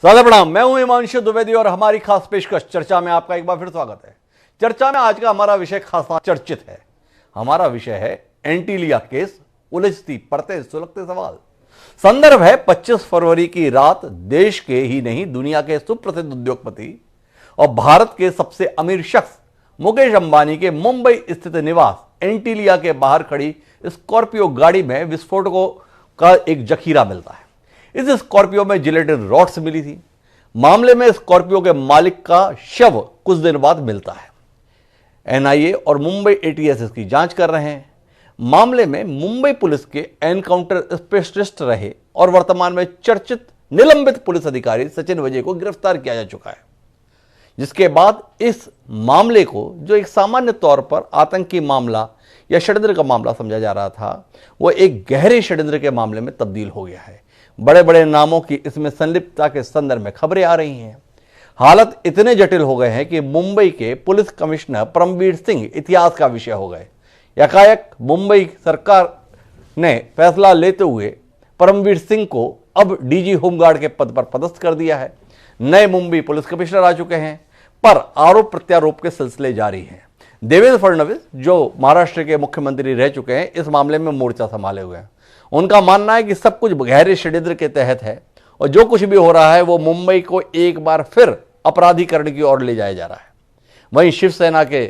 सादर प्रणाम। मैं हूं हिमांशु द्विवेदी और हमारी खास पेशकश चर्चा में आपका एक बार फिर स्वागत है। चर्चा में आज का हमारा विषय खासा चर्चित है। हमारा विषय है एंटीलिया केस, उलझती पड़ते सुलगते सवाल। संदर्भ है 25 फरवरी की रात। देश के ही नहीं दुनिया के सुप्रसिद्ध उद्योगपति और भारत के सबसे अमीर शख्स मुकेश अंबानी के मुंबई स्थित निवास एंटीलिया के बाहर खड़ी स्कॉर्पियो गाड़ी में विस्फोटकों का एक जखीरा मिलता है। इस स्कॉर्पियो में जिलेटिन रॉड्स मिली थी। मामले में स्कॉर्पियो के मालिक का शव कुछ दिन बाद मिलता है। एनआईए और मुंबई एटीएस इसकी जांच कर रहे हैं। मामले में मुंबई पुलिस के एनकाउंटर स्पेशलिस्ट रहे और वर्तमान में चर्चित निलंबित पुलिस अधिकारी सचिन वाजे को गिरफ्तार किया जा चुका है। जिसके बाद इस मामले को, जो एक सामान्य तौर पर आतंकी मामला या षड्यंत्र का मामला समझा जा रहा था, वो एक गहरे षड्यंत्र के मामले में तब्दील हो गया है। बड़े बड़े नामों की इसमें संलिप्तता के संदर्भ में खबरें आ रही हैं। हालत इतने जटिल हो गए हैं कि मुंबई के पुलिस कमिश्नर परमवीर सिंह इतिहास का विषय हो गए। एकाएक मुंबई सरकार ने फैसला लेते हुए परमवीर सिंह को अब डीजी होमगार्ड के पद पर पदस्थ कर दिया है। नए मुंबई पुलिस कमिश्नर आ चुके हैं, पर आरोप प्रत्यारोप के सिलसिले जारी हैं। देवेंद्र फडणवीस, जो महाराष्ट्र के मुख्यमंत्री रह चुके हैं, इस मामले में मोर्चा संभाले हुए हैं। उनका मानना है कि सब कुछ गहरे षड्यंत्र के तहत है और जो कुछ भी हो रहा है वो मुंबई को एक बार फिर अपराधीकरण की ओर ले जाया जा रहा है। वहीं शिवसेना के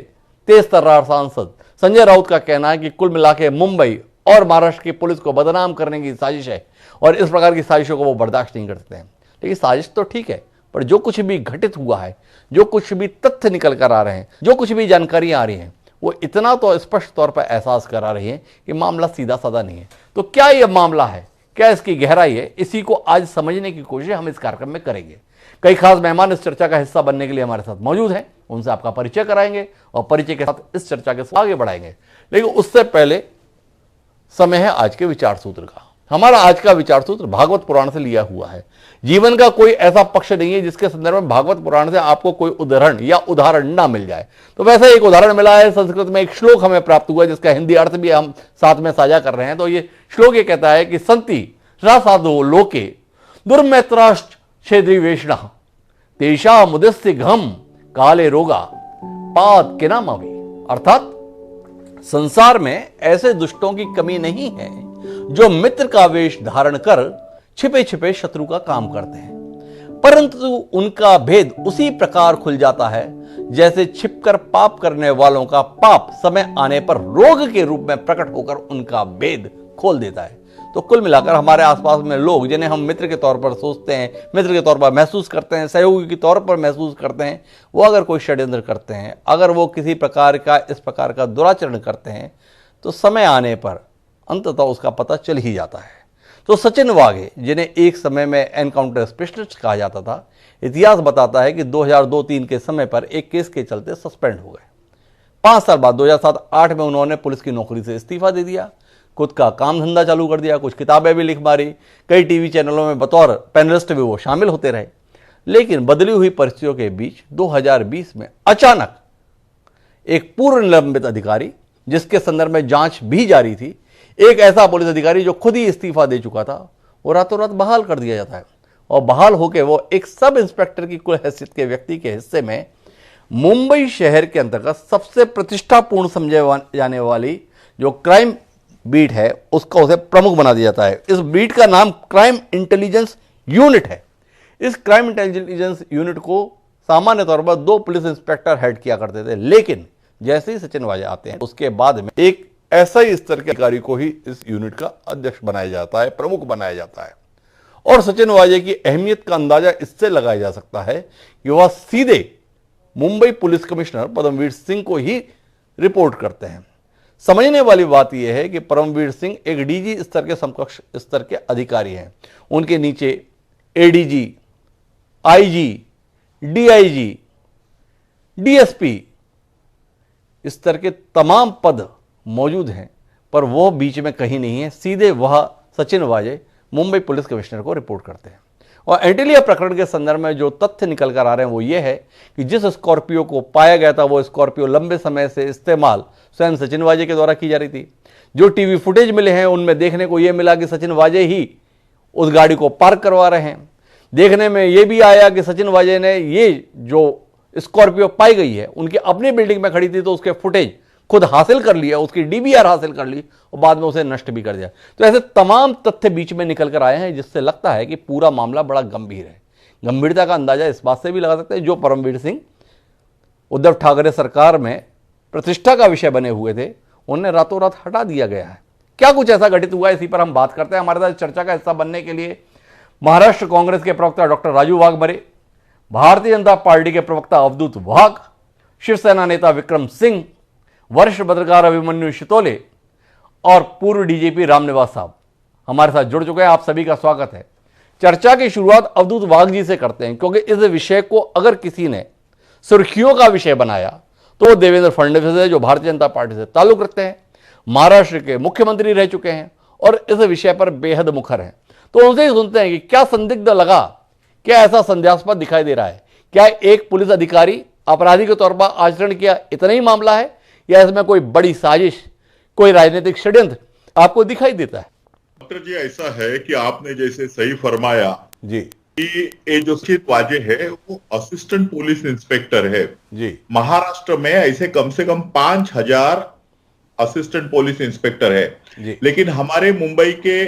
तेज तर्रार सांसद संजय राउत का कहना है कि कुल मिलाकर मुंबई और महाराष्ट्र की पुलिस को बदनाम करने की साजिश है और इस प्रकार की साजिशों को वो बर्दाश्त नहीं कर सकते हैं। लेकिन साजिश तो ठीक है, पर जो कुछ भी घटित हुआ है, जो कुछ भी तथ्य निकल कर आ रहे हैं, जो कुछ भी जानकारियां आ रही हैं, वो इतना तो स्पष्ट तौर पर एहसास करा रही है कि मामला सीधा साधा नहीं है। तो क्या यह मामला है, क्या इसकी गहराई है, इसी को आज समझने की कोशिश हम इस कार्यक्रम में करेंगे। कई खास मेहमान इस चर्चा का हिस्सा बनने के लिए हमारे साथ मौजूद हैं। उनसे आपका परिचय कराएंगे और परिचय के साथ इस चर्चा के आगे बढ़ाएंगे। लेकिन उससे पहले समय है आज के विचार सूत्र का। हमारा आज का विचार सूत्र भागवत पुराण से लिया हुआ है। जीवन का कोई ऐसा पक्ष नहीं है जिसके संदर्भ में भागवत पुराण से आपको कोई उदाहरण या उदाहरण ना मिल जाए। तो वैसे एक उदाहरण मिला है। संस्कृत में एक श्लोक हमें प्राप्त हुआ है जिसका हिंदी अर्थ भी हम साथ में साझा कर रहे हैं। तो ये श्लोक ये कहता है कि संति रासादो लोके दुर्मैत्राश्च छेद्रीवेषणः तेषा मुदस्य घम काले रोगा पात के नाम अभी। अर्थात संसार में ऐसे दुष्टों की कमी नहीं है जो मित्र का वेश धारण कर छिपे छिपे शत्रु का काम करते हैं, परंतु उनका भेद उसी प्रकार खुल जाता है जैसे छिपकर पाप करने वालों का पाप समय आने पर रोग के रूप में प्रकट होकर उनका भेद खोल देता है। तो कुल मिलाकर हमारे आसपास में लोग जिन्हें हम मित्र के तौर पर सोचते हैं, मित्र के तौर पर महसूस करते हैं, सहयोगी के तौर पर महसूस करते हैं, वो अगर कोई षड्यंत्र करते हैं, अगर वो किसी प्रकार का इस प्रकार का दुराचरण करते हैं, तो समय आने पर अंततः उसका पता चल ही जाता है। तो सचिन वाघे, जिन्हें एक समय में एनकाउंटर स्पेशलिस्ट कहा जाता था, इतिहास बताता है कि 2002-03 के समय पर एक केस के चलते सस्पेंड हो गए। 5 साल बाद 2007-08 में उन्होंने पुलिस की नौकरी से इस्तीफा दे दिया, खुद का काम धंधा चालू कर दिया, कुछ किताबें भी लिख मारी, कई टीवी चैनलों में बतौर पैनलिस्ट भी वो शामिल होते रहे। लेकिन बदली हुई परिस्थितियों के बीच 2020 में अचानक एक पूर्व निलंबित अधिकारी, जिसके संदर्भ में जांच भी जारी थी, एक ऐसा पुलिस अधिकारी जो खुद ही इस्तीफा दे चुका था, वो रातों रात बहाल कर दिया जाता है। और बहाल होकर वो एक सब इंस्पेक्टर की कुल हैसियत के व्यक्ति के हिस्से में मुंबई शहर के अंतर्गत सबसे प्रतिष्ठापूर्ण समझे जाने वाली जो क्राइम बीट है उसका उसे प्रमुख बना दिया जाता है। इस बीट का नाम क्राइम इंटेलिजेंस यूनिट है। इस क्राइम इंटेलिजेंस यूनिट को सामान्य तौर पर 2 पुलिस इंस्पेक्टर हेड किया करते थे, लेकिन जैसे ही सचिन वाजे आते हैं उसके बाद में एक ऐसा ही स्तर के अधिकारी को ही इस यूनिट का अध्यक्ष बनाया जाता है, प्रमुख बनाया जाता है। और सचिन वाजे की अहमियत का अंदाजा इससे लगाया जा सकता है कि वह सीधे मुंबई पुलिस कमिश्नर परमवीर सिंह को ही रिपोर्ट करते हैं। समझने वाली बात यह है कि परमवीर सिंह एक डीजी स्तर के समकक्ष स्तर के अधिकारी हैं। उनके नीचे एडीजी, आईजी, डीआईजी, डीएसपी स्तर के तमाम पद मौजूद हैं, पर वो बीच में कहीं नहीं है। सीधे वह सचिन वाजे मुंबई पुलिस कमिश्नर को रिपोर्ट करते हैं। और एंटीलिया प्रकरण के संदर्भ में जो तथ्य निकल कर आ रहे हैं वो ये है कि जिस स्कॉर्पियो को पाया गया था वो स्कॉर्पियो लंबे समय से इस्तेमाल स्वयं सचिन वाजे के द्वारा की जा रही थी। जो टीवी फुटेज मिले हैं उनमें देखने को यह मिला कि सचिन वाजे ही उस गाड़ी को पार्क करवा रहे हैं। देखने में ये भी आया कि सचिन वाजे ने ये जो स्कॉर्पियो पाई गई है उनकी अपनी बिल्डिंग में खड़ी थी, तो उसके फुटेज खुद हासिल कर लिया, उसकी डीवीआर हासिल कर ली और बाद में उसे नष्ट भी कर दिया। तो ऐसे तमाम तथ्य बीच में निकल कर आए हैं जिससे लगता है कि पूरा मामला बड़ा गंभीर है। गंभीरता का अंदाजा इस बात से भी लगा सकते हैं, जो परमवीर सिंह उद्धव ठाकरे सरकार में प्रतिष्ठा का विषय बने हुए थे, उन्हें रातों रात हटा दिया गया है। क्या कुछ ऐसा घटित हुआ है, इसी पर हम बात करते हैं। हमारे साथ चर्चा का हिस्सा बनने के लिए महाराष्ट्र कांग्रेस के प्रवक्ता डॉक्टर राजू वाघमरे, भारतीय जनता पार्टी के प्रवक्ता अवधूत वाघ, शिवसेना नेता विक्रम सिंह, वरिष्ठ पत्रकार अभिमन्यु शितोले और पूर्व डीजीपी रामनिवास साहब हमारे साथ जुड़ चुके हैं। आप सभी का स्वागत है। चर्चा की शुरुआत अवधूत वाघ जी से करते हैं, क्योंकि इस विषय को अगर किसी ने सुर्खियों का विषय बनाया तो वो देवेंद्र फडणवीस है, जो भारतीय जनता पार्टी से ताल्लुक रखते हैं, महाराष्ट्र के मुख्यमंत्री रह चुके हैं और इस विषय पर बेहद मुखर हैं। तो उनसे ही सुनते हैं कि क्या संदिग्ध लगा, क्या ऐसा संदेहास्पद दिखाई दे रहा है, क्या एक पुलिस अधिकारी अपराधी के तौर पर आचरण किया, इतना ही मामला है, या इसमें कोई बड़ी साजिश, कोई राजनीतिक षड्यंत्र आपको दिखाई देता है? डॉक्टर जी, ऐसा है कि आपने जैसे सही फरमाया जी कि ये जो सचिन वाजे है वो असिस्टेंट पुलिस इंस्पेक्टर है जी। महाराष्ट्र में ऐसे कम से कम 5000 असिस्टेंट पुलिस इंस्पेक्टर है जी। लेकिन हमारे मुंबई के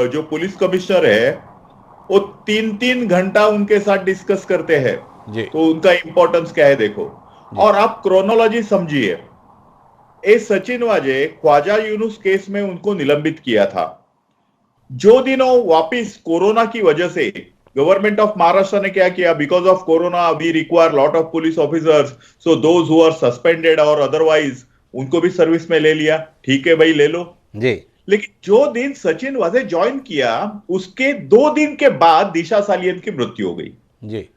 जो पुलिस कमिश्नर है वो 3-3 घंटा उनके साथ डिस्कस करते हैं जी। तो उनका इंपॉर्टेंस क्या है देखो। और आप क्रोनोलॉजी समझिए, ए सचिन वाजे ख्वाजा यूनुस केस में उनको निलंबित किया था। जो दिनों वापिस कोरोना की वजह से गवर्नमेंट ऑफ महाराष्ट्र ने क्या किया, because of corona we require lot of police officers, so those who are suspended और अदरवाइज उनको भी सर्विस में ले लिया। ठीक है भाई, ले लो जी। लेकिन जो दिन सचिन वाजे ज्वाइन किया उसके 2 दिन के बाद दिशा सालियन की मृत्यु हो गई जी।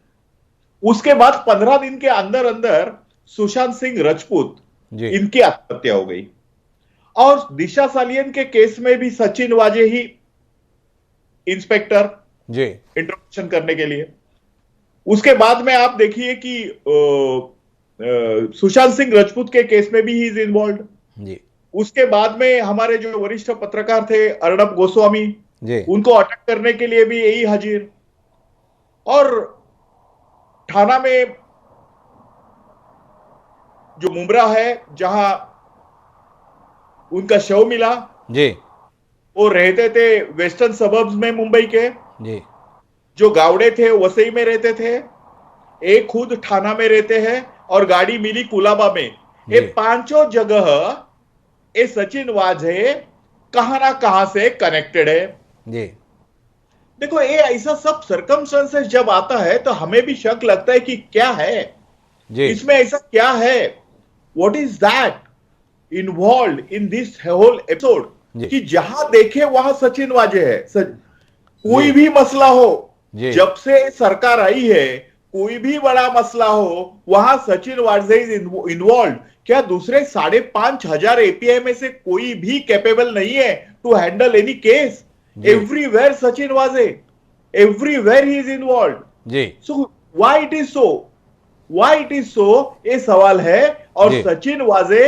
उसके बाद 15 दिन के अंदर अंदर सुशांत सिंह राजपूत जी। इनकी आत्महत्या हो गई। और दिशा सालियन के केस में भी सचिन वाजे ही इंस्पेक्टर जी इंट्रोडक्शन करने के लिए। उसके बाद में आप देखिए कि सुशांत सिंह राजपूत के केस में भी ही इज इन्वॉल्व जी। उसके बाद में हमारे जो वरिष्ठ पत्रकार थे अर्णब गोस्वामी जी। उनको अटक करने के लिए भी यही हाजिर। और थाना में जो मुमरा है जहां उनका शव मिला जी। वो रहते थे वेस्टर्न सबर्ब्स में मुंबई के। जी। जो गावड़े थे वसई में रहते थे, एक खुद थाना में रहते हैं और गाड़ी मिली कुलाबा में। ये 5 जगह ये सचिन वाजे कहां ना कहां से कनेक्टेड है जी। देखो ये ऐसा सब सर्कमस्टेंसेस जब आता है तो हमें भी शक लगता है कि क्या है जी। इसमें, ऐसा क्या है, what is that involve in this whole episode कि जहां देखे वहां सचिन वाजे है। कोई भी मसला हो, जब से सरकार आई है कोई भी बड़ा मसला हो वहां सचिन वाजे इज इन्वॉल्व। क्या दूसरे 5,500 एपीआई में से कोई भी कैपेबल नहीं है to handle any case? Everywhere Sachin Waze, everywhere he is involved. So why it is so, why it is so, ये सवाल है। और सचिन वाजे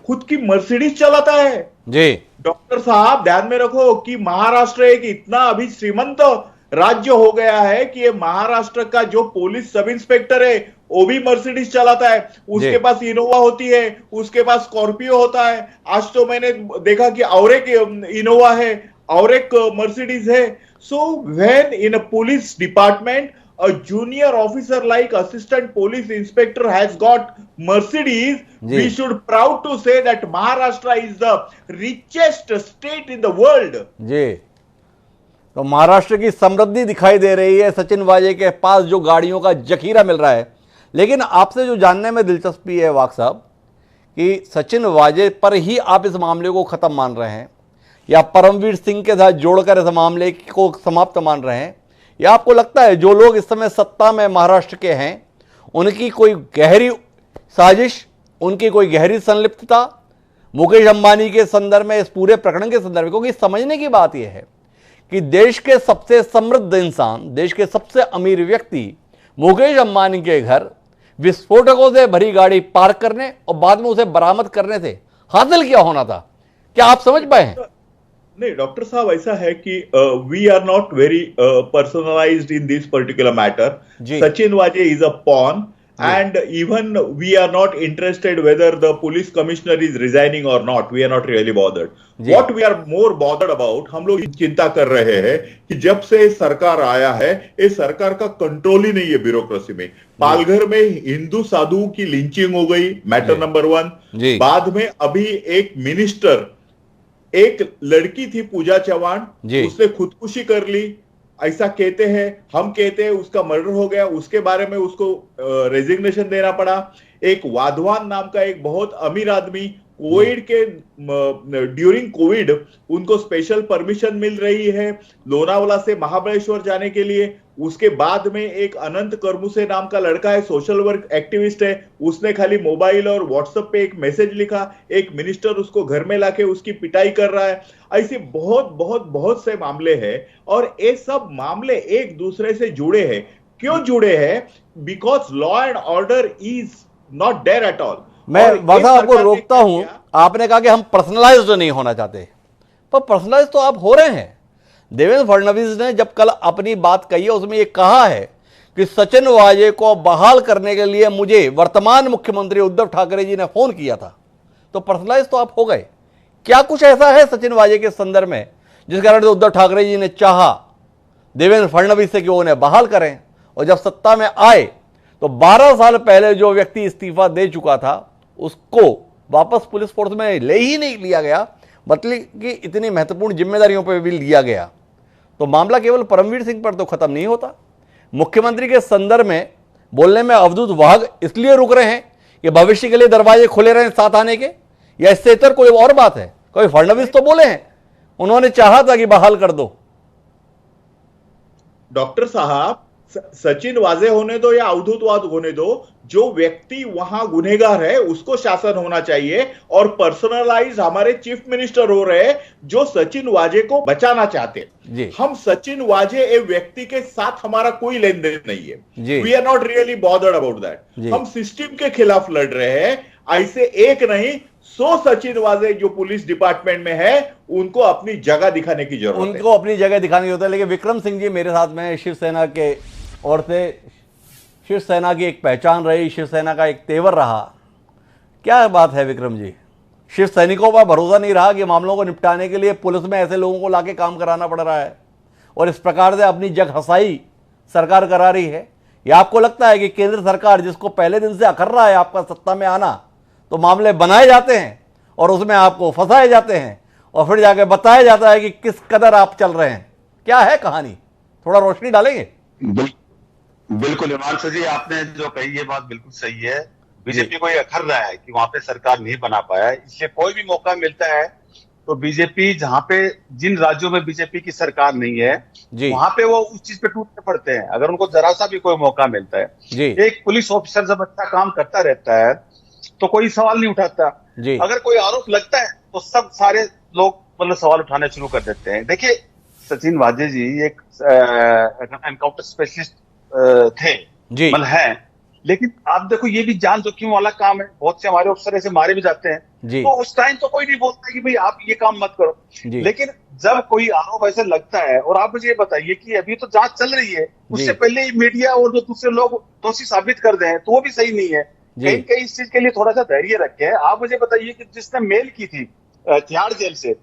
खुद की मर्सिडीज चलाता है जी। डॉक्टर साहब ध्यान में रखो कि महाराष्ट्र एक इतना अभी श्रीमंत राज्य हो गया है कि ये महाराष्ट्र का जो पुलिस सब इंस्पेक्टर है वो भी मर्सिडीज चलाता है। उसके पास इनोवा होती है, उसके पास स्कॉर्पियो होता है। आज तो मैंने देखा कि और एक इनोवा है और एक मर्सिडीज है। So when in a police department a junior officer like assistant police inspector has got Mercedes, we should proud to say that Maharashtra is the richest state in the world. जी। तो महाराष्ट्र की समृद्धि दिखाई दे रही है सचिन वाजे के पास जो गाड़ियों का जखीरा मिल रहा है। लेकिन आपसे जो जानने में दिलचस्पी है वाघ साहब कि सचिन वाजे पर ही आप इस मामले को खत्म मान रहे हैं या परमवीर सिंह के साथ जोड़कर इस मामले को समाप्त मान रहे हैं, या आपको लगता है जो लोग इस समय सत्ता में महाराष्ट्र के हैं उनकी कोई गहरी साजिश, उनकी कोई गहरी संलिप्तता मुकेश अंबानी के संदर्भ में, इस पूरे प्रकरण के संदर्भ में? क्योंकि समझने की बात यह है कि देश के सबसे समृद्ध इंसान, देश के सबसे अमीर व्यक्ति मुकेश अंबानी के घर विस्फोटकों से भरी गाड़ी पार्क करने और बाद में उसे बरामद करने से हासिल क्या होना था? क्या आप समझ पाए हैं? नहीं डॉक्टर साहब, ऐसा है कि we are not very personalized in this particular matter. Sachin Waze is a pawn, and even we are not interested whether the police commissioner is resigning or not. We are not really bothered. What we are more bothered about, हम लोग चिंता कर रहे हैं कि जब से सरकार आया है, ये सरकार का कंट्रोल ही नहीं है ब्यूरोक्रेसी में. पालघर में हिंदू साधुओं की लिंचिंग हो गई, मैटर नंबर 1. बाद में अभी एक मिनिस्टर, एक लड़की थी पूजा चौहान, उसने खुदकुशी कर ली, ऐसा कहते हैं. हम कहते हैं उसका मर्डर हो गया, उसके बारे में उसको रेजिग्नेशन देना पड़ा. एक वाधवान नाम का एक बहुत अमीर आदमी, कोविड के ड्यूरिंग कोविड उनको स्पेशल परमिशन मिल रही है लोनावाला से महाबलेश्वर जाने के लिए. उसके बाद में एक अनंत करमुसे नाम का लड़का है, सोशल वर्क एक्टिविस्ट है, उसने खाली मोबाइल और व्हाट्सएप पे एक मैसेज लिखा, एक मिनिस्टर उसको घर में लाके उसकी पिटाई कर रहा है. ऐसे बहुत बहुत बहुत से मामले हैं, और ये सब मामले एक दूसरे से जुड़े हैं. क्यों जुड़े हैं? Because law and order is not there at all. मैं वैसा आपको रोकता हूं. आपने कहा कि हम पर्सनलाइज्ड नहीं होना चाहते, पर पर्सनलाइज तो आप हो रहे हैं. देवेंद्र फडणवीस ने जब कल अपनी बात कही है, उसमें यह कहा है कि सचिन वाजे को बहाल करने के लिए मुझे वर्तमान मुख्यमंत्री उद्धव ठाकरे जी ने फोन किया था. तो पर्सनलाइज तो आप हो गए. क्या कुछ ऐसा है सचिन वाजे के संदर्भ में जिस कारण उद्धव ठाकरे जी ने चाहा देवेंद्र फडणवीस से कि वो उन्हें बहाल करें, और जब सत्ता में आए तो 12 साल पहले जो व्यक्ति इस्तीफा दे चुका था उसको वापस पुलिस फोर्स में ले ही नहीं लिया गया, मतलब कि इतनी महत्वपूर्ण जिम्मेदारियों पर भी लिया गया. तो मामला केवल परमवीर सिंह पर तो खत्म नहीं होता. मुख्यमंत्री के संदर्भ में बोलने में अवधूत वाघ इसलिए रुक रहे हैं कि भविष्य के लिए दरवाजे खुले रहे साथ आने के, या इससे इतर कोई और बात है? कोई फडणवीस तो बोले हैं, उन्होंने चाहा था कि बहाल कर दो. डॉक्टर साहब, सचिन वाजे होने दो या अवधूत वाघ होने दो, जो व्यक्ति वहां गुनहगार है उसको शासन होना चाहिए. और पर्सनलाइज हमारे चीफ मिनिस्टर हो रहे जो सचिन वाजे को बचाना चाहते. हम सचिन वाजे एक व्यक्ति के साथ हमारा कोई लेन देन नहीं है. We are not really bothered about that. हम सिस्टम के खिलाफ लड़ रहे हैं. ऐसे एक नहीं 100 सचिन वाजे जो पुलिस डिपार्टमेंट में है उनको अपनी जगह दिखाने की जरूरत है. उनको अपनी जगह दिखाने की जरूरत है. लेकिन विक्रम सिंह जी मेरे साथ में शिवसेना के और से शिवसेना की एक पहचान रही, शिवसेना का एक तेवर रहा. क्या बात है विक्रम जी? शिव सैनिकों पर भरोसा नहीं रहा कि मामलों को निपटाने के लिए पुलिस में ऐसे लोगों को लाके काम कराना पड़ रहा है, और इस प्रकार से अपनी जग हसाई सरकार करा रही है. या आपको लगता है कि केंद्र सरकार जिसको पहले दिन से अखर रहा है आपका सत्ता में आना, तो मामले बनाए जाते हैं और उसमें आपको फंसाए जाते हैं और फिर जाके बताया जाता है कि किस कदर आप चल रहे हैं? क्या है कहानी? थोड़ा रोशनी डालेंगे? बिल्कुल हिमांशु जी, आपने जो कही ये बात बिल्कुल सही है. बीजेपी को ये अखर रहा है कि वहां पे सरकार नहीं बना पाया, इसलिए कोई भी मौका मिलता है तो बीजेपी, जहां पे जिन राज्यों में बीजेपी की सरकार नहीं है वहां पे वो उस चीज पे टूटने पड़ते हैं अगर उनको जरा सा भी कोई मौका मिलता है. एक पुलिस ऑफिसर जब अच्छा काम करता रहता है तो कोई सवाल नहीं उठाता. अगर कोई आरोप लगता है तो सब सारे लोग मतलब सवाल उठाने शुरू कर देते हैं. देखिए, सचिन वाजे जी एक एनकाउंटर स्पेशलिस्ट थे, मतलब है, लेकिन आप देखो ये भी जान जोखिम वाला काम है. बहुत से हमारे अफसर ऐसे मारे भी जाते हैं, तो उस टाइम तो कोई नहीं बोलता कि भाई आप ये काम मत करो. लेकिन जब कोई आरोप ऐसे लगता है, और आप मुझे ये बताइए कि अभी तो जांच चल रही है, उससे पहले ही मीडिया और जो दूसरे लोग दोषी साबित कर दें तो वो भी सही नहीं है. कहीं कहीं इस चीज के लिए थोड़ा सा धैर्य रखे. आप मुझे बताइए कि जिसने मेल की थी तिहाड़ जेल से,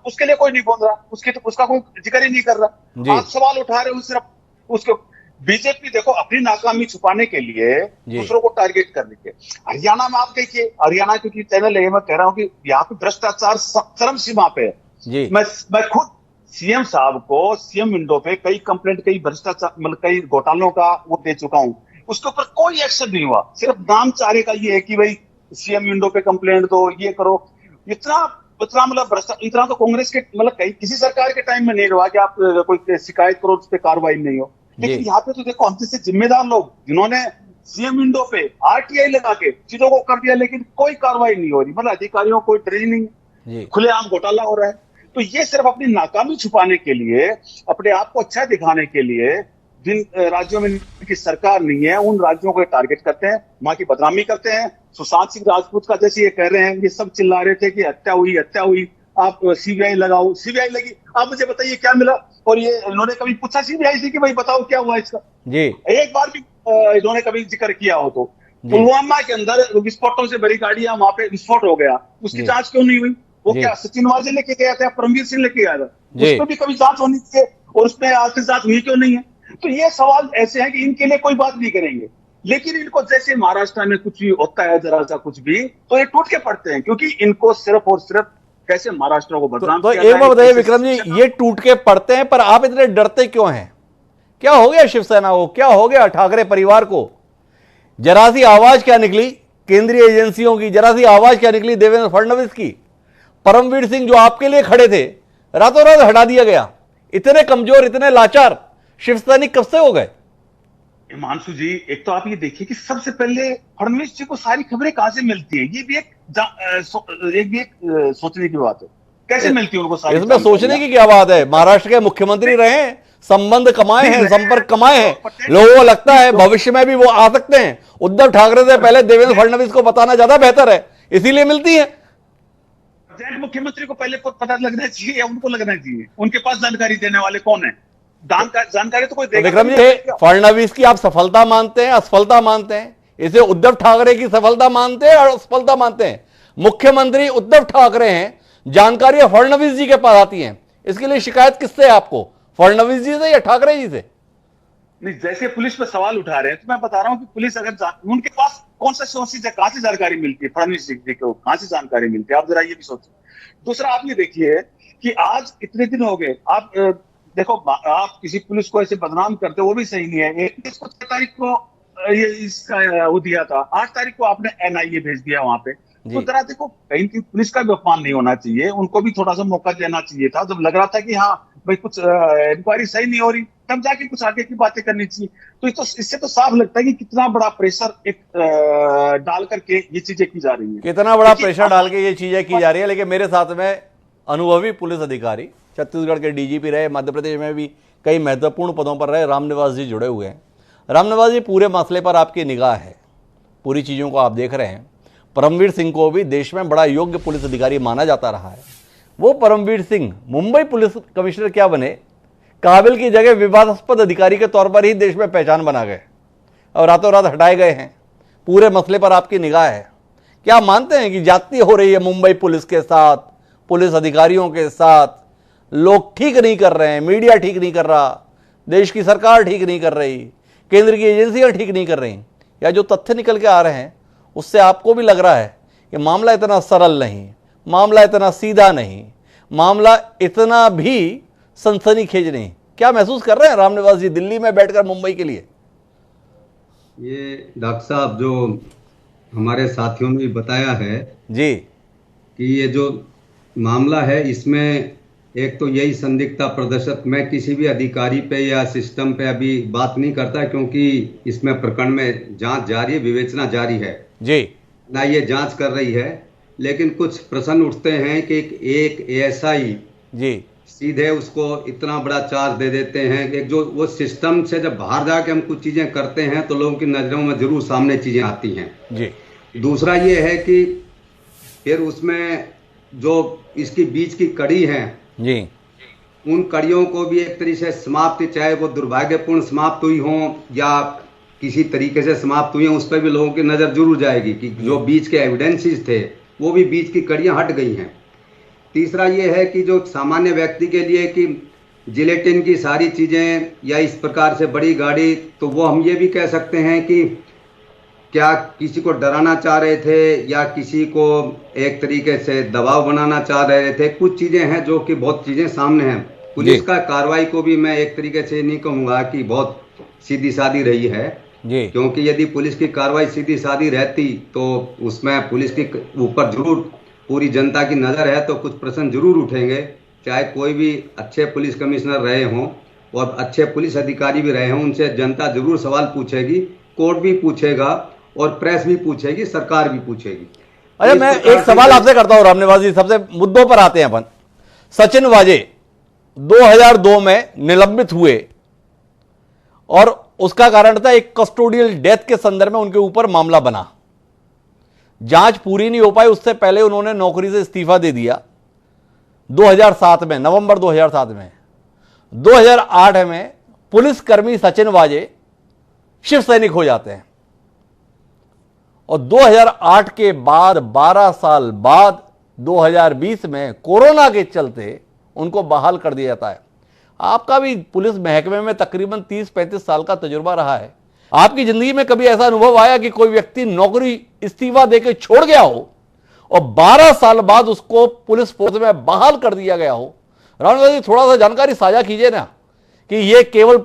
उसके लिए कोई नहीं बोल रहा, उसका कोई जिक्र ही नहीं कर रहा. आप सवाल उठा रहे हो सिर्फ उसको. बीजेपी देखो अपनी नाकामी छुपाने के लिए दूसरों को टारगेट करने के. हरियाणा में आप देखिए, हरियाणा क्योंकि चैनल है, मैं कह रहा हूं कि यहाँ पे भ्रष्टाचार चरम सीमा पे है. मैं खुद सीएम साहब को सीएम विंडो पे कई कंप्लेंट, कई भ्रष्टाचार मतलब कई घोटालों का वो दे चुका हूं. उसके ऊपर कोई एक्शन नहीं हुआ. सिर्फ नाम चारे का ये है कि भाई सीएम विंडो पे कंप्लेंट दो, ये करो. इतना मतलब भ्रष्टाचार इतना तो कांग्रेस के मतलब कहीं किसी सरकार के टाइम में नहीं हुआ कि आप कोई शिकायत करो उस पर कार्रवाई नहीं हो. लेकिन यहाँ पे तो देखो हम जैसे जिम्मेदार लोग जिन्होंने सीएम विंडो पे आरटीआई लगा के चीजों को कर दिया, लेकिन कोई कार्रवाई नहीं हो रही. मतलब अधिकारियों को ट्रेनिंग, खुलेआम घोटाला हो रहा है. तो ये सिर्फ अपनी नाकामी छुपाने के लिए, अपने आप को अच्छा दिखाने के लिए, जिन राज्यों में की सरकार नहीं है उन राज्यों को टारगेट करते हैं, वहां की बदनामी करते हैं. सुशांत सिंह राजपूत का जैसे ये कह रहे हैं, ये सब चिल्ला रहे थे कि हत्या हुई, आप सीबीआई लगाओ, सीबीआई लगी, आप मुझे बताइए क्या मिला? और ये इन्होंने कभी पूछा सीबीआई से कि भाई बताओ क्या हुआ इसका? जी एक बार भी इन्होंने कभी जिक्र किया हो तो? पुलवामा के अंदर विस्फोटों से भरी गाड़ियां, वहां पे विस्फोट हो गया, उसकी जांच क्यों नहीं हुई? वो क्या सचिन वाजे लेके गया था, परमवीर सिंह लेके गया था? उस पर भी कभी जांच होनी चाहिए, और उसमें आज तक जांच हुई क्यों नहीं है? तो ये सवाल ऐसे हैं कि इनके लिए कोई बात नहीं करेंगे, लेकिन इनको जैसे महाराष्ट्र में कुछ भी होता है, जरा सा कुछ भी, तो ये टूट के पड़ते हैं, क्योंकि इनको सिर्फ और सिर्फ कैसे महाराष्ट्र को बदनाम तो किया एक जाए, बार बताइए कैसे विक्रम जी, ये टूट के पड़ते हैं, पर आप इतने डरते क्यों हैं? क्या हो गया शिवसेना को, क्या हो गया ठाकरे परिवार को? जरा सी आवाज क्या निकली केंद्रीय एजेंसियों की, जरा सी आवाज क्या निकली देवेंद्र फडणवीस की, परमवीर सिंह जो आपके लिए खड़े थे, रातों रात हटा दिया गया। इतने कमजोर, इतने लाचार शिवसैनिक कब से हो गए? हिमांशु जी, एक तो आप ये देखिए कि सबसे पहले फडणवीस जी को सारी खबरें कहां से मिलती है, ये भी एक सोचने की बात है, कैसे मिलती है उनको सारी? इसमें सोचने की क्या बात है? महाराष्ट्र के मुख्यमंत्री रहे हैं, संबंध कमाए हैं, संपर्क कमाए हैं, लोगों को लगता है भविष्य में भी वो आ सकते हैं। उद्धव ठाकरे से पहले देवेंद्र फडणवीस को बताना ज्यादा बेहतर है, इसीलिए मिलती है। मुख्यमंत्री को पहले पता लगना चाहिए या उनको लगना चाहिए? उनके पास जानकारी देने वाले कौन है? जानकारी तो कोई देगा। विक्रम जी, फडणवीस की आप सफलता मानते हैं, असफलता मानते हैं? इसे उद्धव ठाकरे की सफलता मानते हैं और असफलता मानते हैं? मुख्यमंत्री उद्धव ठाकरे हैं, जानकारी फडणवीस जी के पास आती है, इसके लिए शिकायत किससे है आपको? फडणवीस जी से या ठाकरे जी से? नहीं, जैसे पुलिस पे सवाल उठा रहे हैं, तो मैं बता रहा हूं कि पुलिस अगर उनके पास कौन सा सोर्सेज है, कहां से जानकारी मिलती है फडणवीस जी को, कहां से जानकारी मिलती है? आप जरा ये भी सोचिए। दूसरा, आप ये देखिए कि आज इतने दिन हो गए, आप देखो, आप किसी पुलिस को ऐसे बदनाम करते, वो भी सही नहीं है। 6 तारीख को ये इसका वो दिया था, 8 तारीख को आपने एनआईए भेज दिया वहां पे, तो जरा देखो, कहीं की पुलिस का भी अपमान नहीं होना चाहिए, उनको भी थोड़ा सा मौका देना चाहिए था। जब लग रहा था कि हाँ भाई कुछ इंक्वायरी सही नहीं हो रही, तब जाके कुछ आगे की बातें करनी चाहिए। तो इससे तो साफ लगता है कि कितना बड़ा प्रेशर एक डाल करके ये चीजें की जा रही है, कितना बड़ा प्रेशर डाल के ये चीजें की जा रही है। लेकिन मेरे साथ में अनुभवी पुलिस अधिकारी, छत्तीसगढ़ के डीजीपी रहे, मध्य प्रदेश में भी कई महत्वपूर्ण पदों पर रहे, रामनिवास जी जुड़े हुए हैं। रामनिवास जी, पूरे मसले पर आपकी निगाह है, पूरी चीज़ों को आप देख रहे हैं। परमवीर सिंह को भी देश में बड़ा योग्य पुलिस अधिकारी माना जाता रहा है। वो परमवीर सिंह मुंबई पुलिस कमिश्नर क्या बने, काबिल की जगह विवादास्पद अधिकारी के तौर पर ही देश में पहचान बना गए और रातों रात हटाए गए हैं। पूरे मसले पर आपकी निगाह है। क्या मानते हैं कि जाती हो रही है मुंबई पुलिस के साथ, पुलिस अधिकारियों के साथ? लोग ठीक नहीं कर रहे हैं, मीडिया ठीक नहीं कर रहा, देश की सरकार ठीक नहीं कर रही, केंद्र की एजेंसियां ठीक नहीं कर रही, या जो तथ्य निकल के आ रहे हैं उससे आपको भी लग रहा है कि मामला इतना सरल नहीं, मामला इतना सीधा नहीं, मामला इतना भी सनसनीखेज नहीं? क्या महसूस कर रहे हैं रामनिवास जी दिल्ली में बैठकर मुंबई के लिए? ये डॉक्टर साहब, जो हमारे साथियों ने भी बताया है जी कि ये जो मामला है, इसमें एक तो यही संदिग्धता प्रदर्शित, मैं किसी भी अधिकारी पे या सिस्टम पे अभी बात नहीं करता, क्योंकि इसमें प्रकरण में जांच जारी है, विवेचना जारी है जी, ना ये जांच कर रही है। लेकिन कुछ प्रश्न उठते हैं कि एक एएसआई जी सीधे उसको इतना बड़ा चार्ज दे देते हैं कि जो वो सिस्टम से जब बाहर जाके हम कुछ चीजें करते हैं तो लोगों की नजरों में जरूर सामने चीजें आती हैं जी। दूसरा ये है कि फिर उसमें जो इसकी बीच की कड़ी है जी, उन कड़ियों को भी एक तरीके से समाप्ति, चाहे वो दुर्भाग्यपूर्ण समाप्त हुई हो या किसी तरीके से समाप्त हुई हो, उस पर भी लोगों की नजर जरूर जाएगी कि जो बीच के एविडेंसेस थे वो भी बीच की कड़ियां हट गई हैं। तीसरा ये है कि जो सामान्य व्यक्ति के लिए कि जिलेटिन की सारी चीजें या इस प्रकार से बड़ी गाड़ी, तो वो हम ये भी कह सकते हैं कि क्या किसी को डराना चाह रहे थे या किसी को एक तरीके से दबाव बनाना चाह रहे थे। कुछ चीजें हैं जो कि बहुत चीजें सामने हैं। पुलिस का कार्रवाई को भी मैं एक तरीके से नहीं कहूंगा कि बहुत सीधी सादी रही है जी। क्योंकि यदि पुलिस की कार्रवाई सीधी सादी रहती तो उसमें पुलिस के ऊपर जरूर पूरी जनता की नजर है, तो कुछ प्रश्न जरूर उठेंगे, चाहे कोई भी अच्छे पुलिस कमिश्नर रहे हों और अच्छे पुलिस अधिकारी भी रहे हों, उनसे जनता जरूर सवाल पूछेगी, कोर्ट भी पूछेगा और प्रेस भी पूछेगी, सरकार भी पूछेगी। अरे मैं एक सवाल आपसे करता हूं रामनिवास जी, सबसे मुद्दों पर आते हैं अपन। सचिन वाजे 2002 में निलंबित हुए और उसका कारण था एक कस्टोडियल डेथ के संदर्भ में उनके ऊपर मामला बना। जांच पूरी नहीं हो पाई, उससे पहले उन्होंने नौकरी से इस्तीफा दे दिया। 2007 में, नवंबर 2007 में, 2008 में पुलिसकर्मी सचिन वाजे शिव सैनिक हो जाते हैं और 2008 के बाद 12 साल बाद 2020 में कोरोना के चलते उनको बहाल कर दिया जाता है। आपका भी पुलिस महकमे में तकरीबन 30-35 साल का तजुर्बा रहा है। आपकी जिंदगी में कभी ऐसा अनुभव आया कि कोई व्यक्ति नौकरी इस्तीफा देकर छोड़ गया हो और 12 साल बाद उसको पुलिस फोर्स में बहाल कर दिया गया हो? राहुल जी, थोड़ा सा जानकारी साझा कीजिए ना कि ये केवल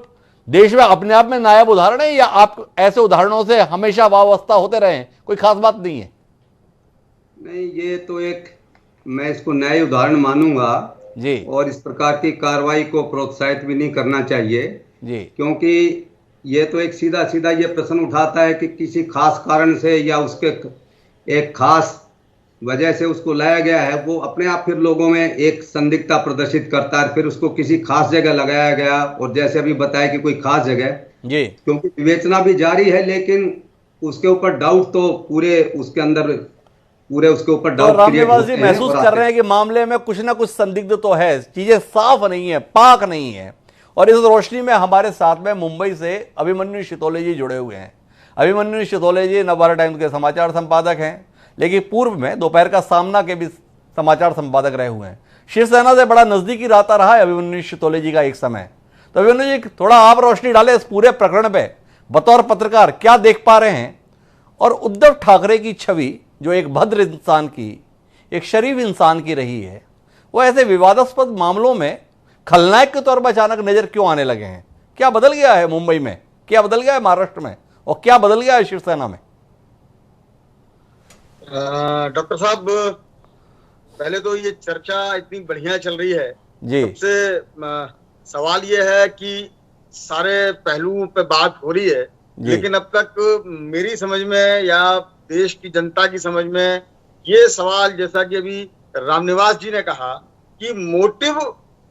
देश में अपने आप में नायाब उदाहरण है या आप ऐसे उदाहरणों से हमेशा वाबस्ता होते रहे, कोई खास बात नहीं है? नहीं, ये तो एक, मैं इसको नए उदाहरण मानूंगा जी। और इस प्रकार की कार्रवाई को प्रोत्साहित भी नहीं करना चाहिए जी। क्योंकि ये तो एक सीधा सीधा ये प्रश्न उठाता है कि किसी खास कारण से या उसके एक खास वजह से उसको लाया गया है, वो अपने आप फिर लोगों में एक संदिग्धता प्रदर्शित करता है, फिर उसको किसी खास जगह लगाया गया और जैसे अभी बताया कि कोई खास जगह, जी, क्योंकि विवेचना भी जारी है लेकिन उसके ऊपर डाउट तो पूरे उसके अंदर पूरे उसके ऊपर डाउट क्रिएट रामनिवास जी महसूस कर रहे हैं कि मामले में कुछ ना कुछ संदिग्ध तो है, चीजें साफ नहीं है, पाक नहीं है। और इस रोशनी में हमारे साथ में मुंबई से अभिमन्यु शितोले जी जुड़े हुए हैं। अभिमन्यु शितोले जी नवभारत टाइम्स के समाचार संपादक हैं, लेकिन पूर्व में दोपहर का सामना के भी समाचार संपादक रहे हुए हैं। शिवसेना से बड़ा नजदीकी रहा है अभिमन्यु शितोले जी का एक समय। तो अभिमन्यु जी, थोड़ा आप रोशनी डालें इस पूरे प्रकरण पे, बतौर पत्रकार क्या देख पा रहे हैं? और उद्धव ठाकरे की छवि जो एक भद्र इंसान की, एक शरीफ इंसान की रही है, वो ऐसे विवादास्पद मामलों में खलनायक के तौर पर अचानक नजर क्यों आने लगे हैं? क्या बदल गया है मुंबई में, क्या बदल गया है महाराष्ट्र में, और क्या बदल गया है शिवसेना में? डॉक्टर साहब, पहले तो ये चर्चा इतनी बढ़िया चल रही है जी। सबसे सवाल ये है कि सारे पहलुओं पे बात हो रही है, लेकिन अब तक मेरी समझ में या देश की जनता की समझ में ये सवाल, जैसा कि अभी रामनिवास जी ने कहा कि मोटिव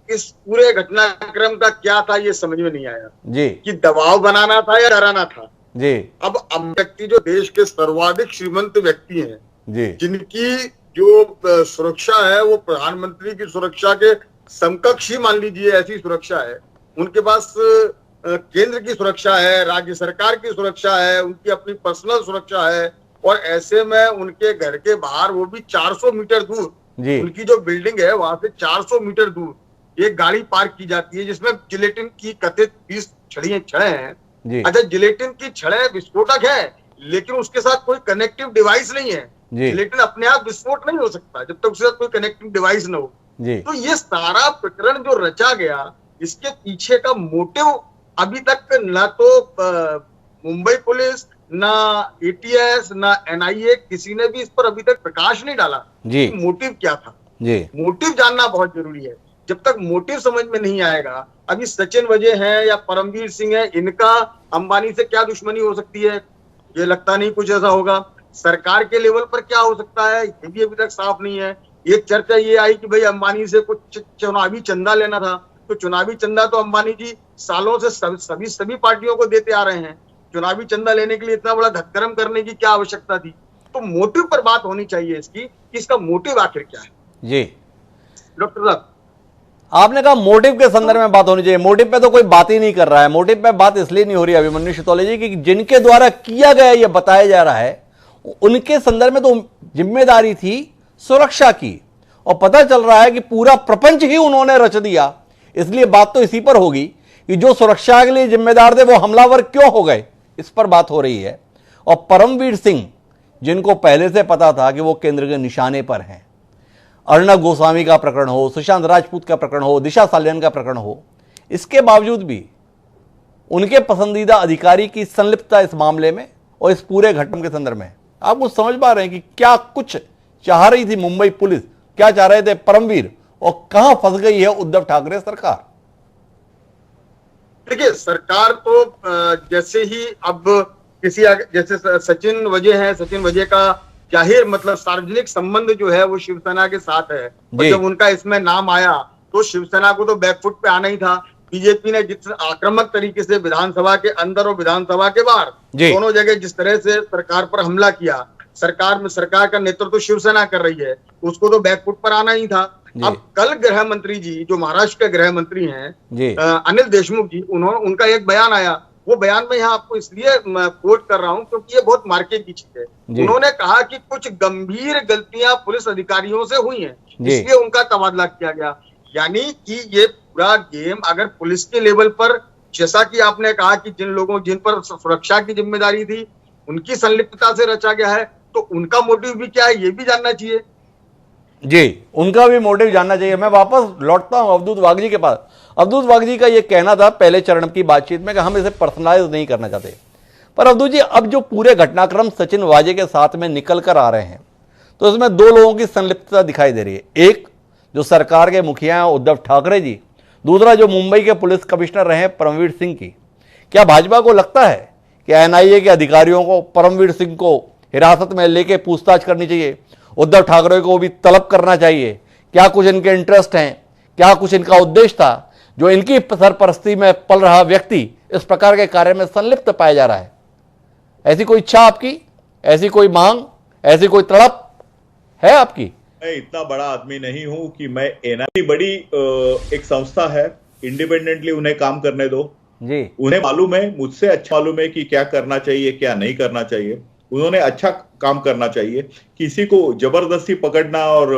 इस पूरे घटनाक्रम का क्या था, ये समझ में नहीं आया जी। कि दबाव बनाना था या डराना था जी। अब व्यक्ति जो देश के सर्वाधिक श्रीमंत व्यक्ति हैं जी, जिनकी जो सुरक्षा है वो प्रधानमंत्री की सुरक्षा के समकक्ष ही मान लीजिए, ऐसी सुरक्षा है उनके पास। केंद्र की सुरक्षा है, राज्य सरकार की सुरक्षा है, उनकी अपनी पर्सनल सुरक्षा है, और ऐसे में उनके घर के बाहर, वो भी 400 मीटर दूर, उनकी जो बिल्डिंग है वहां से 400 मीटर दूर एक गाड़ी पार्क की जाती है जिसमें जिलेटिन की कथित 20 छड़ें हैं। अच्छा, जिलेटिन की छड़ें विस्फोटक है लेकिन उसके साथ कोई कनेक्टिव डिवाइस नहीं है। जिलेटिन अपने आप विस्फोट नहीं हो सकता जब तक उसके साथ कोई कनेक्टिव डिवाइस ना हो। तो ये सारा प्रकरण जो रचा गया, इसके पीछे का मोटिव अभी तक ना तो मुंबई पुलिस, ना एटीएस, ना एनआईए, किसी ने भी इस पर अभी तक प्रकाश नहीं डाला कि मोटिव क्या था। मोटिव जानना बहुत जरूरी है। जब तक मोटिव समझ में नहीं आएगा, अभी सचिन वजह है या परमवीर सिंह है, इनका अंबानी से क्या दुश्मनी हो सकती है, ये लगता नहीं कुछ ऐसा होगा। सरकार के लेवल पर क्या हो सकता है, ये भी अभी तक साफ नहीं है। एक चर्चा ये आई कि भाई अंबानी से कुछ चुनावी चंदा लेना था, तो चुनावी चंदा तो अंबानी जी सालों से सभी पार्टियों को देते आ रहे हैं। चुनावी चंदा लेने के लिए इतना बड़ा धक्करम करने की क्या आवश्यकता थी? तो मोटिव पर बात होनी चाहिए इसकी, कि इसका मोटिव आखिर क्या है। जी डॉक्टर साहब, आपने कहा मोटिव के संदर्भ में बात होनी चाहिए। मोटिव पे तो कोई बात ही नहीं कर रहा है। मोटिव पे बात इसलिए नहीं हो रही अभिमन्यु शितोले जी कि जिनके द्वारा किया गया ये बताया जा रहा है, उनके संदर्भ में तो जिम्मेदारी थी सुरक्षा की, और पता चल रहा है कि पूरा प्रपंच ही उन्होंने रच दिया। इसलिए बात तो इसी पर होगी कि जो सुरक्षा के लिए जिम्मेदार थे वो हमलावर क्यों हो गए, इस पर बात हो रही है। और परमवीर सिंह, जिनको पहले से पता था कि वो केंद्र के निशाने पर हैं, अर्णब गोस्वामी का प्रकरण हो, सुशांत राजपूत का प्रकरण हो, दिशा सालियान का प्रकरण हो, इसके बावजूद भी उनके पसंदीदा अधिकारी की संलिप्तता इस मामले में और इस पूरे घटना के संदर्भ में, आप कुछ समझ पा रहे हैं कि क्या कुछ चाह रही थी मुंबई पुलिस, क्या चाह रहे थे परमवीर, और कहां फंस गई है उद्धव ठाकरे सरकार? देखिए, सरकार तो जैसे ही अब किसी जैसे सचिन वजह है, सचिन वजह का जाहिर मतलब सार्वजनिक संबंध जो है वो शिवसेना के साथ है, और जब उनका इसमें नाम आया तो शिवसेना को तो बैकफुट पे आना ही था। बीजेपी ने जिस आक्रामक तरीके से विधानसभा के अंदर और विधानसभा के बाहर दोनों जगह जिस तरह से सरकार पर हमला किया, सरकार का नेतृत्व तो शिवसेना कर रही है, उसको तो बैकफुट पर आना ही था। अब कल गृह मंत्री जी, जो महाराष्ट्र के गृह मंत्री हैं जी, अनिल देशमुख जी, उनका एक बयान आया। वो बयान में यहाँ आपको इसलिए कोट कर रहा हूं क्योंकि ये बहुत मार्के की चीज है। उन्होंने कहा कि कुछ गंभीर गलतियां पुलिस अधिकारियों से हुई हैं, इसलिए उनका तबादला किया गया। यानी कि ये पूरा गेम अगर पुलिस के लेवल पर, जैसा कि आपने कहा कि जिन पर सुरक्षा की जिम्मेदारी थी उनकी संलिप्तता से रचा गया है, तो उनका मोटिव भी क्या है ये भी जानना चाहिए। जी, उनका भी मोटिव जानना चाहिए। मैं वापस लौटता हूं अवधूत वागजी के पास। अवधूत वागजी का यह कहना था पहले चरण की बातचीत में कि हम इसे पर्सनलाइज नहीं करना चाहते, पर अवधूत जी अब जो पूरे घटनाक्रम सचिन वाजे के साथ में निकल कर आ रहे हैं तो इसमें दो लोगों की संलिप्तता दिखाई दे रही है। एक जो सरकार के मुखिया हैं उद्धव ठाकरे जी, दूसरा जो मुंबई के पुलिस कमिश्नर रहे परमवीर सिंह की। क्या भाजपा को लगता है कि एनआईए के अधिकारियों को परमवीर सिंह को हिरासत में लेके पूछताछ करनी चाहिए, उद्धव ठाकरे को भी तलब करना चाहिए? क्या कुछ इनके इंटरेस्ट हैं, क्या कुछ इनका उद्देश्य था जो इनकी सरपरस्ती में पल रहा व्यक्ति इस प्रकार के कार्य में संलिप्त पाया जा रहा है? ऐसी कोई इच्छा आपकी, ऐसी कोई मांग, ऐसी कोई तड़प है आपकी? मैं इतना बड़ा आदमी नहीं हूं कि मैं एनआईए बड़ी एक संस्था है, इंडिपेंडेंटली उन्हें काम करने दो जी। उन्हें मालूम है, मुझसे अच्छा मालूम है कि क्या करना चाहिए क्या नहीं करना चाहिए। उन्होंने अच्छा काम करना चाहिए। किसी को जबरदस्ती पकड़ना और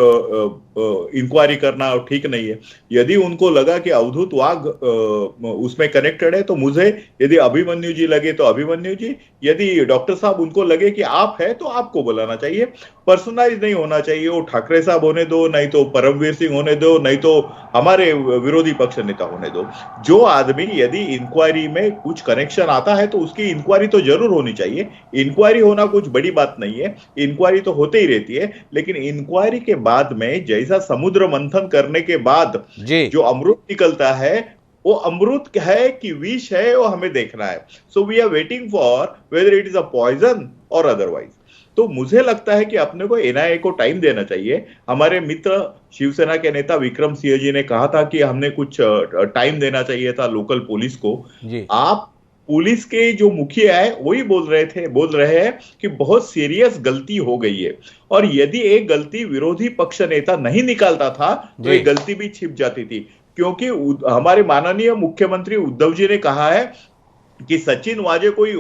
इंक्वायरी करना ठीक नहीं है। यदि उनको लगा कि अवधूत वाघ उसमें कनेक्टेड है तो मुझे, यदि अभिमन्यु जी लगे तो अभिमन्यु जी, यदि डॉक्टर साहब उनको लगे कि आप है तो आपको बुलाना चाहिए। पर्सनलाइज नहीं होना चाहिए। वो ठाकरे साहब होने दो, नहीं तो परमवीर सिंह होने दो, नहीं तो हमारे विरोधी पक्ष नेता होने दो। जो आदमी यदि इंक्वायरी में कुछ कनेक्शन आता है तो उसकी इंक्वायरी तो जरूर होनी चाहिए। इंक्वायरी होना कुछ बड़ी बात नहीं है, इंक्वायरी तो होते ही रहती है। लेकिन इंक्वायरी के बाद में जैसा समुद्र मंथन करने के बाद जो अमृत निकलता है, वो अमृत है कि विष है, वो हमें देखना है। So we are waiting for whether it is a poison और अदरवाइज। तो मुझे लगता है कि अपने को एनआईए को टाइम देना चाहिए। हमारे मित्र शिवसेना के नेता विक्रम सिंह जी ने कहा था कि हमने कुछ टाइम देना चाहिए था लोकल पुलिस को। आप पुलिस के जो मुखिया है वही बोल रहे हैं कि बहुत सीरियस गलती हो गई है, और यदि एक गलती विरोधी पक्ष नेता नहीं निकालता था तो एक गलती भी छिप जाती थी। क्योंकि हमारे माननीय मुख्यमंत्री उद्धव जी ने कहा है कि सचिन वाजे कोई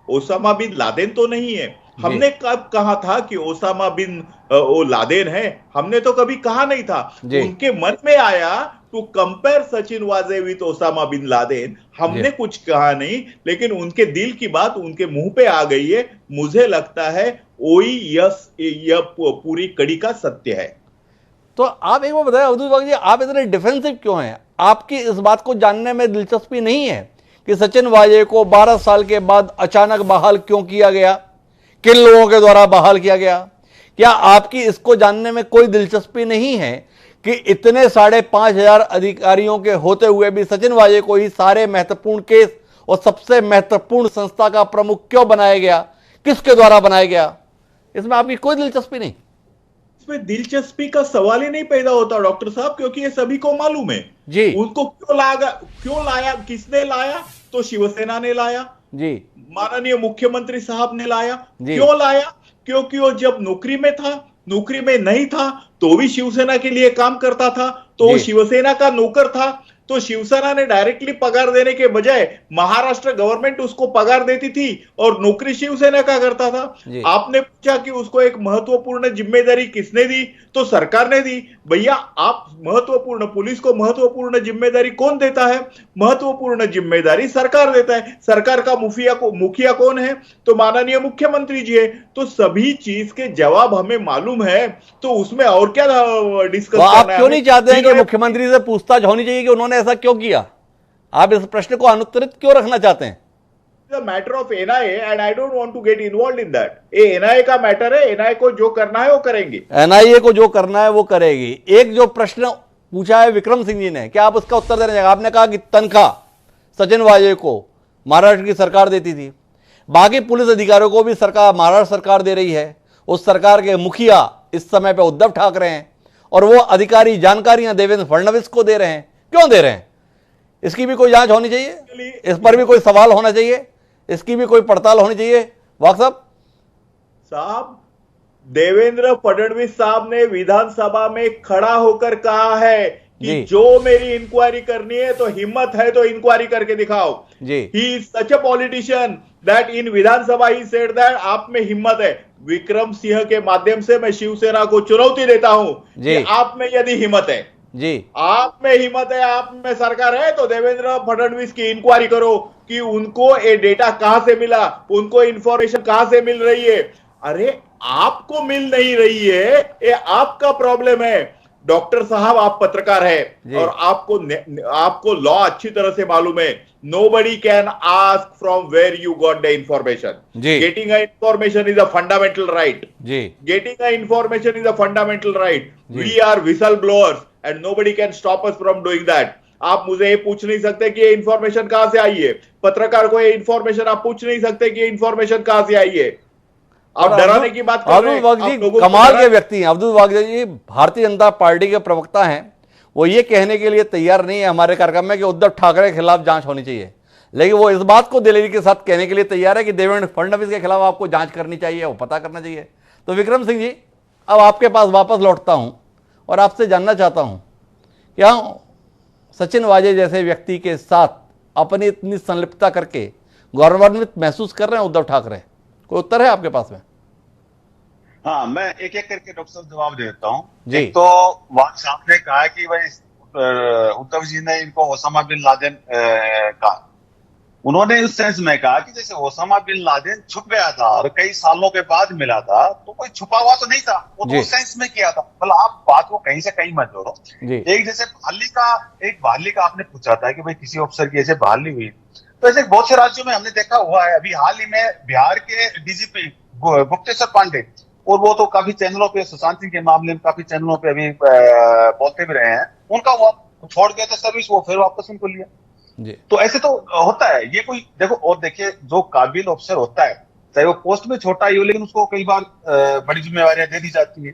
ओसामा बिन लादेन तो नहीं है। हमने कब कहा था कि ओसामा बिन लादेन है? हमने तो कभी कहा नहीं था। उनके मन में आया टू कंपेयर सचिन वाजे विद ओसामा बिन लादेन, हमने कुछ कहा नहीं, लेकिन उनके दिल की बात उनके मुंह पे आ गई है। मुझे लगता है वही यह पूरी कड़ी का सत्य है। तो आप एक बार बताएं अवधूत वाघ जी, आप इतने डिफेंसिव क्यों हैं? आपकी इस बात को जानने में दिलचस्पी नहीं है कि सचिन वाजे को 12 साल के बाद अचानक बहाल क्यों किया गया, किन लोगों के द्वारा बहाल किया गया? क्या आपकी इसको जानने में कोई दिलचस्पी नहीं है कि इतने 5,500 अधिकारियों के होते हुए भी सचिन वाजे को ही सारे महत्वपूर्ण केस और सबसे महत्वपूर्ण संस्था का प्रमुख क्यों बनाया गया, किसके द्वारा बनाया गया? इसमें आपकी कोई दिलचस्पी नहीं। इसमें दिलचस्पी का सवाल ही नहीं पैदा होता डॉक्टर साहब, क्योंकि ये सभी को मालूम है जी। उनको क्यों लाया, किसने लाया? तो शिवसेना ने लाया जी, माननीय मुख्यमंत्री साहब ने लाया। क्यों लाया? क्योंकि वो जब नौकरी में था, नौकरी में नहीं था तो भी शिवसेना के लिए काम करता था, तो वो शिवसेना का नौकर था। तो शिवसेना ने डायरेक्टली पगार देने के बजाय महाराष्ट्र गवर्नमेंट उसको पगार देती थी और नौकरी शिवसेना का करता था। आपने पूछा कि उसको एक महत्वपूर्ण जिम्मेदारी किसने दी? तो सरकार ने दी। भैया आप महत्वपूर्ण, पुलिस को महत्वपूर्ण जिम्मेदारी कौन देता है? महत्वपूर्ण जिम्मेदारी सरकार देता है। सरकार का मुखिया कौन है? तो माननीय मुख्यमंत्री जी है। तो सभी चीज के जवाब हमें मालूम है, तो उसमें और क्या डिस्कस करना है? आप क्यों नहीं चाहते हैं कि मुख्यमंत्री से पूछताछ होनी चाहिए कि उन्होंने ऐसा क्यों किया? आप इस प्रश्न को अनुत्तरित क्यों रखना चाहते हैं? Matter of NIA and I don't want to get involved in that. ये एनआईए का मैटर है, एनआईए को जो करना है वो करेंगे, एनआईए को जो करना है वो करेगी। एक जो प्रश्न पूछा है विक्रम सिंह जी ने, क्या आप उसका उत्तर देना चाहेंगे? आपने कहा कि तनख्वाह सचिन वाजे को महाराष्ट्र की सरकार देती थी, बाकी पुलिस अधिकारियों को भी सरकार, महाराष्ट्र सरकार दे रही है। उस सरकार के मुखिया इस समय पे उद्धव ठाकरे हैं और वो अधिकारी जानकारियां देवेंद्र फडणवीस को दे रहे हैं। क्यों दे रहे हैं? इसकी भी कोई जांच होनी चाहिए, इस पर भी कोई सवाल होना चाहिए, इसकी भी कोई पड़ताल होनी चाहिए। वाघ साहब देवेंद्र फडणवीस साहब ने विधानसभा में खड़ा होकर कहा है कि जो मेरी इंक्वायरी करनी है तो हिम्मत है तो इंक्वायरी करके दिखाओ। He is such a politician that in Vidhan Sabha he said that आप में हिम्मत है। विक्रम सिंह के माध्यम से मैं शिवसेना को चुनौती देता हूं कि आप में यदि हिम्मत है आप में हिम्मत है, आप में सरकार है, तो देवेंद्र फडणवीस की इंक्वायरी करो कि उनको ये डेटा कहां से मिला, उनको इंफॉर्मेशन कहां से मिल रही है। अरे आपको मिल नहीं रही है, ये आपका प्रॉब्लम है। डॉक्टर साहब आप पत्रकार है और आपको लॉ अच्छी तरह से मालूम है। Nobody can ask from where you got the information. Getting a information is a fundamental right. Getting a information is a fundamental right. We are whistle blowers and nobody can stop us from doing that. आप मुझे ये पूछ नहीं सकते कि ये information कहां से आई है। पत्रकार को ये इंफॉर्मेशन आप पूछ नहीं सकते कि ये इंफॉर्मेशन कहां से आई है। आप डराने की बात कर रहे हैं। अब्दुल वाक जी कमाल के व्यक्ति हैं। अब्दुल वाक जी भारतीय जनता पार्टी के प्रवक्ता हैं। वो ये कहने के लिए तैयार नहीं है हमारे कार्यक्रम में कि उद्धव ठाकरे के खिलाफ जांच होनी चाहिए, लेकिन वो इस बात को दिलेरी के साथ कहने के लिए तैयार है कि देवेंद्र फडणवीस के खिलाफ आपको जांच करनी चाहिए, वो पता करना चाहिए। तो विक्रम सिंह जी, अब आपके पास वापस लौटता हूं और आपसे जानना चाहता हूं, क्या सचिन वाजे जैसे व्यक्ति के साथ अपनी इतनी संलिप्तता करके गौरवान्वित महसूस कर रहे हैं उद्धव ठाकरे? कोई उत्तर है आपके पास में? हाँ, मैं एक एक करके डॉक्टर साहब जवाब देता हूँ। एक तो वाक साहब ने कहा कि भाई उद्धव जी ने इनको ओसामा बिन लादेन कहा। उन्होंने उस सेंस में कहा कि जैसे ओसामा बिन लादेन छुप गया था और कई सालों के बाद मिला था, तो कोई छुपा हुआ तो नहीं था, वो तो उस सेंस में किया था। मतलब आप बात को कहीं से कहीं मत जोड़ो। एक जैसे बहाली का आपने पूछा था कि भाई किसी अफसर की ऐसे बहाली हुई, तो ऐसे बहुत से राज्यों में हमने देखा हुआ है। अभी हाल ही में बिहार के डीजीपी गुप्तेश्वर पांडे, और वो तो काफी चैनलों पे सुशांत सिंह के मामले में काफी चैनलों पे अभी बोलते भी रहे हैं, उनका वो छोड़ गया था सर्विस, वो फिर वापस उनको लिया। तो ऐसे तो होता है। ये कोई देखो, और देखिए जो काबिल अफसर होता है, चाहे वो पोस्ट में छोटा ही हो, लेकिन उसको कई बार बड़ी जिम्मेवारियां दे दी जाती है।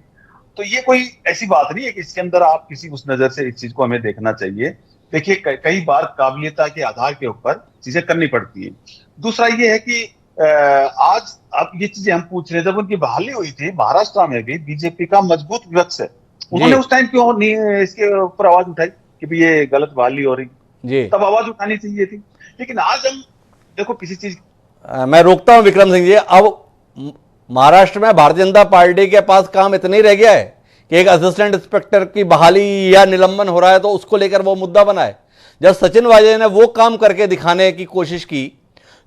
तो ये कोई ऐसी बात नहीं है कि इसके अंदर आप किसी उस नजर से इस चीज को हमें देखना चाहिए। देखिए कई बार काबिलियता के आधार के ऊपर चीजें करनी पड़ती है। दूसरा ये है कि आज अब ये चीजें हम पूछ रहे हैं, जब उनकी बहाली हुई थी महाराष्ट्र में भी बीजेपी का मजबूत विपक्ष है, उन्होंने उस टाइम क्यों नहीं इसके ऊपर आवाज उठाई कि भी ये गलत बहाली हो रही? तब आवाज उठानी चाहिए थी। लेकिन आज हम देखो किसी चीज, मैं रोकता हूं विक्रम सिंह जी। अब महाराष्ट्र में भारतीय जनता पार्टी के पास काम इतना ही रह गया है कि एक असिस्टेंट इंस्पेक्टर की बहाली या निलंबन हो रहा है तो उसको लेकर वो मुद्दा बना है। जब सचिन वाजे ने वो काम करके दिखाने की कोशिश की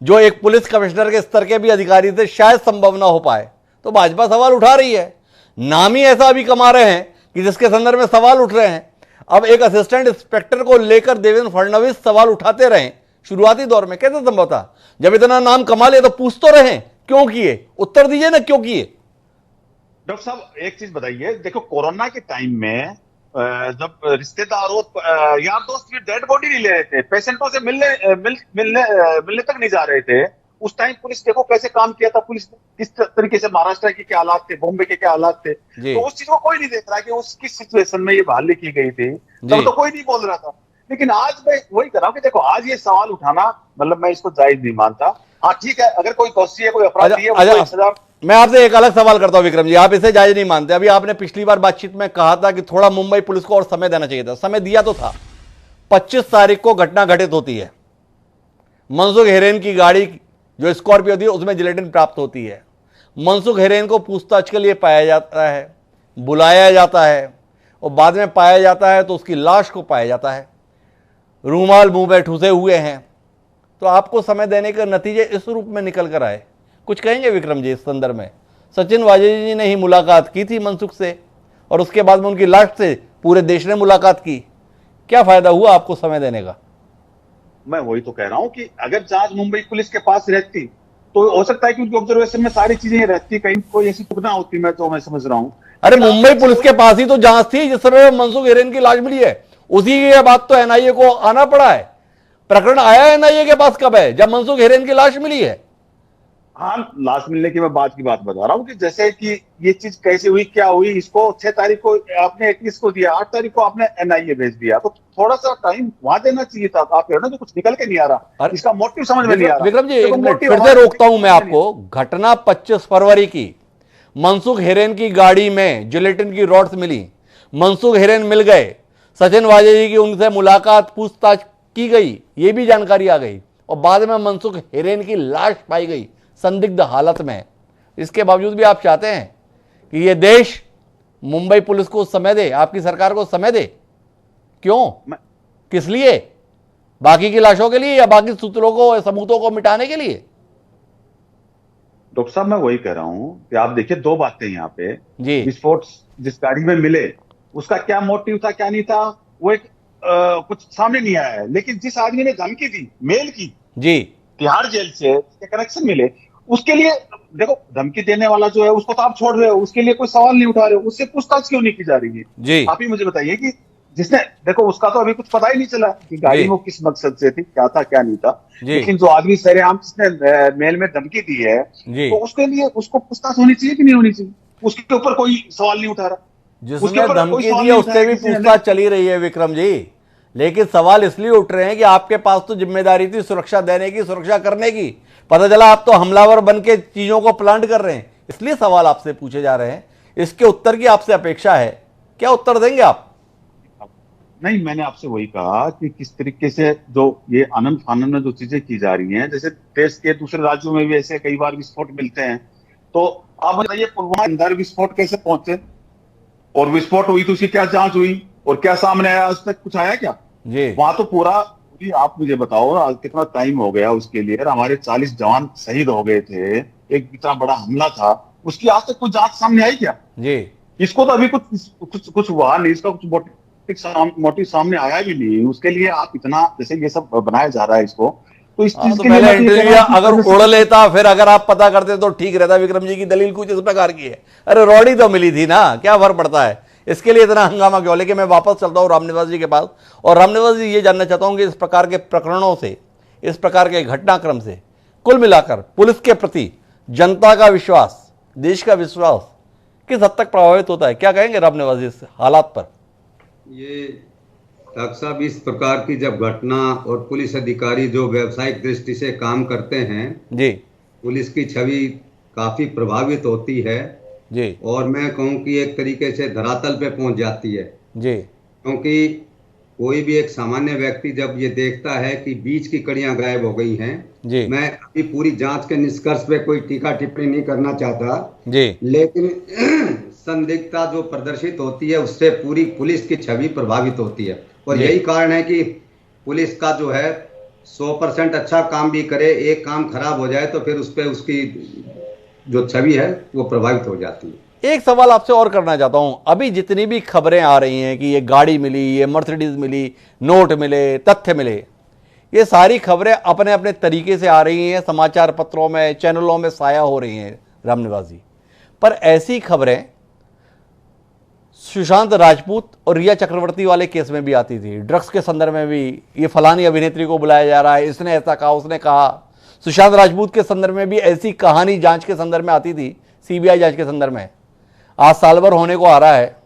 जो एक पुलिस कमिश्नर के स्तर के भी अधिकारी से शायद संभव ना हो पाए, तो भाजपा सवाल उठा रही है। नाम ही ऐसा अभी कमा रहे हैं कि जिसके संदर्भ में सवाल उठ रहे हैं। अब एक असिस्टेंट इंस्पेक्टर को लेकर देवेंद्र फडणवीस सवाल उठाते रहे शुरुआती दौर में, कैसे संभव था? जब इतना नाम कमा ले तो पूछ तो रहे, क्यों किए? उत्तर दीजिए ना, क्यों किए? डॉक्टर साहब एक चीज बताइए, देखो कोरोना के टाइम में जब रिश्तेदार यार दोस्त भी डेड बॉडी नहीं ले रहे थे, पेशेंटों से मिलने तक नहीं जा रहे थे, उस टाइम पुलिस देखो कैसे काम किया था। पुलिस किस तरीके से, महाराष्ट्र के क्या हालात थे, बॉम्बे के क्या हालात थे, तो उस चीज को कोई नहीं देख रहा कि उस किस सिचुएशन में ये बहाली की गई थी, तब तो कोई नहीं बोल रहा था। लेकिन आज मैं वही कर रहा हूँ कि देखो आज ये सवाल उठाना, मतलब मैं इसको जायज नहीं मानता। हाँ ठीक है, अगर कोई दोषी है, कोई अपराधी है, मैं आपसे एक अलग सवाल करता हूं विक्रम जी, आप इसे जायज नहीं मानते। अभी आपने पिछली बार बातचीत में कहा था कि थोड़ा मुंबई पुलिस को और समय देना चाहिए था। समय दिया तो था। 25 तारीख को घटना घटित होती है, मनसुख हिरेन की गाड़ी जो स्कॉर्पियो थी उसमें जिलेटिन प्राप्त होती है। मनसुख हिरेन को पूछताछ के लिए पाया जाता है, बुलाया जाता है, और बाद में पाया जाता है तो उसकी लाश को पाया जाता है, रूमाल मुंह में ठूसे हुए हैं। तो आपको समय देने के नतीजे इस रूप में निकल कर आए। कुछ कहेंगे विक्रम जी इस संदर्भ में? सचिन वाजे जी ने ही मुलाकात की थी मनसुख से, और उसके बाद में उनकी लाश से पूरे देश ने मुलाकात की। क्या फायदा हुआ आपको समय देने का? मैं वही तो कह रहा हूं कि अगर जांच मुंबई पुलिस के पास रहती तो हो सकता है कि उनकी ऑब्जर्वेशन में सारी चीजें रहती, कहीं कोई ऐसी टुकना होती। मैं समझ रहा हूं। अरे मुंबई पुलिस के पास ही तो जांच थी जिस समय मनसुख हिरेन की लाश मिली है। उसी की बात तो एनआईए को आना पड़ा है। प्रकरण आया एनआईए के पास कब है? जब मनसुख हिरेन की लाश मिली है। हाँ, लाश मिलने की मैं बात बता रहा हूँ कि जैसे कि ये चीज कैसे हुई, क्या हुई, इसको 6 तारीख को आपने 21 को दिया, 8 तारीख को आपने एनआईए भेज दिया, तो थोड़ा सा टाइम वहां देना चाहिए था। आप ना जो कुछ निकल के नहीं आ रहा, इसका मोटिव समझ में नहीं आ रहा। विक्रम जी एक मिनट फिर से रोकता हूं मैं आपको। घटना 25 फरवरी की, मनसुख हिरेन की गाड़ी में जिलेटिन की रॉड्स मिली, मनसुख हिरेन मिल गए, सचिन वाजे जी की उनसे मुलाकात पूछताछ की गई, ये भी जानकारी आ गई, और बाद में मनसुख हिरेन की लाश पाई गई संदिग्ध हालत में। इसके बावजूद भी आप चाहते हैं कि ये देश मुंबई पुलिस को समय दे, आपकी सरकार को समय दे। क्यों, किस लिए? बाकी की लाशों के लिए या बाकी सूत्रों को, सबूतों को मिटाने के लिए? डॉक्टर साहब मैं वही कह रहा हूं कि आप देखिए दो बातें यहाँ पे जी। विस्फोट जिस गाड़ी में मिले उसका क्या मोटिव था क्या नहीं था वो एक कुछ सामने नहीं आया है, लेकिन जिस आदमी ने धमकी दी मेल की जी, तिहाड़ जेल से कनेक्शन मिले, उसके लिए देखो धमकी देने वाला जो है उसको तो आप छोड़ रहे हो, उसके लिए कोई सवाल नहीं उठा रहे हो, उससे पूछताछ क्यों नहीं की जा रही है? जी। आप ही मुझे बताइए कि जिसने, देखो उसका तो अभी कुछ पता ही नहीं चला कि गाड़ी वो किस मकसद से थी, क्या था क्या नहीं था, लेकिन जो आदमी सरेआम जिसने मेल में धमकी दी है तो उसके लिए उसको पूछताछ होनी चाहिए कि नहीं होनी चाहिए? उसके ऊपर कोई सवाल नहीं उठा रहा। जिसने धमकी दी है उससे भी पूछताछ चली रही है विक्रम जी, लेकिन सवाल इसलिए उठ रहे हैं कि आपके पास तो जिम्मेदारी थी सुरक्षा देने की, सुरक्षा करने की, पता चला आप तो हमलावर बन के चीजों को प्लांट कर रहे हैं, इसलिए सवाल आपसे पूछे जा रहे हैं। इसके उत्तर की आपसे अपेक्षा है, क्या उत्तर देंगे आप? नहीं, मैंने आपसे वही कहा कि किस तरीके से जो ये आनंद फानन में जो चीजें की जा रही हैं, जैसे देश के दूसरे राज्यों में भी ऐसे कई बार विस्फोट मिलते हैं, तो आप बताइए पुलवामा अंदर विस्फोट कैसे पहुंचे और विस्फोट हुई तो उसकी क्या जांच हुई और क्या सामने आया? आज तक कुछ आया क्या जी? वहां तो पूरा, आप मुझे बताओ आज कितना टाइम हो गया उसके लिए, हमारे 40 जवान शहीद हो गए थे, एक इतना बड़ा हमला था, उसकी आज तक कुछ जांच सामने आई क्या जी? इसको तो अभी कुछ हुआ नहीं, इसका कुछ मोटिव सामने आया भी नहीं, उसके लिए आप इतना जैसे ये सब बनाया जा रहा है इसको, तो इस चीज तो के पहले लिए इंटरव्यू अगर उड़ लेता फिर अगर आप पता करते तो ठीक रहता। विक्रम जी की दलील कुछ इस प्रकार की है, अरे रॉडी तो मिली थी ना, क्या फर्क पड़ता है, इसके लिए इतना हंगामा क्यों? लेकिन मैं वापस चलता हूं रामनिवास जी के पास, और रामनिवास जी ये जानना चाहता हूं कि इस प्रकार के प्रकरणों से, इस प्रकार के घटनाक्रम से कुल मिलाकर पुलिस के प्रति जनता का विश्वास, देश का विश्वास किस हद तक प्रभावित होता है? क्या कहेंगे रामनिवास जी इस हालात पर? ये डॉक्टर साहब, इस प्रकार की जब घटना और पुलिस अधिकारी जो व्यावसायिक दृष्टि से काम करते हैं जी, पुलिस की छवि काफी प्रभावित होती है जी, और मैं कहूँ कि एक तरीके से धरातल पे पहुंच जाती है जी, क्योंकि कोई भी एक सामान्य व्यक्ति जब ये देखता है कि बीच की कड़ियां गायब हो गई हैं जी, मैं अभी पूरी जांच के निष्कर्ष पे कोई टीका टिप्पणी नहीं करना चाहता जी, लेकिन संदिग्धता जो प्रदर्शित होती है उससे पूरी पुलिस की छवि प्रभावित होती है, और यही कारण है कि पुलिस का जो है 100% अच्छा काम भी करे, एक काम खराब हो जाए तो फिर उस पर उसकी जो छवि है वो प्रभावित हो जाती है। एक सवाल आपसे और करना चाहता हूं, अभी जितनी भी खबरें आ रही हैं कि ये गाड़ी मिली, ये मर्सिडीज मिली, नोट मिले, तथ्य मिले, ये सारी खबरें अपने अपने तरीके से आ रही हैं, समाचार पत्रों में, चैनलों में साया हो रही हैं रामनिवास जी, पर ऐसी खबरें सुशांत राजपूत और रिया चक्रवर्ती वाले केस में भी आती थी, ड्रग्स के संदर्भ में भी ये फलानी अभिनेत्री को बुलाया जा रहा है, इसने ऐसा कहा, उसने कहा। सुशांत राजपूत के संदर्भ में भी ऐसी कहानी जांच के संदर्भ में आती थी, सीबीआई जांच के संदर्भ में। आज साल भर होने को आ रहा है,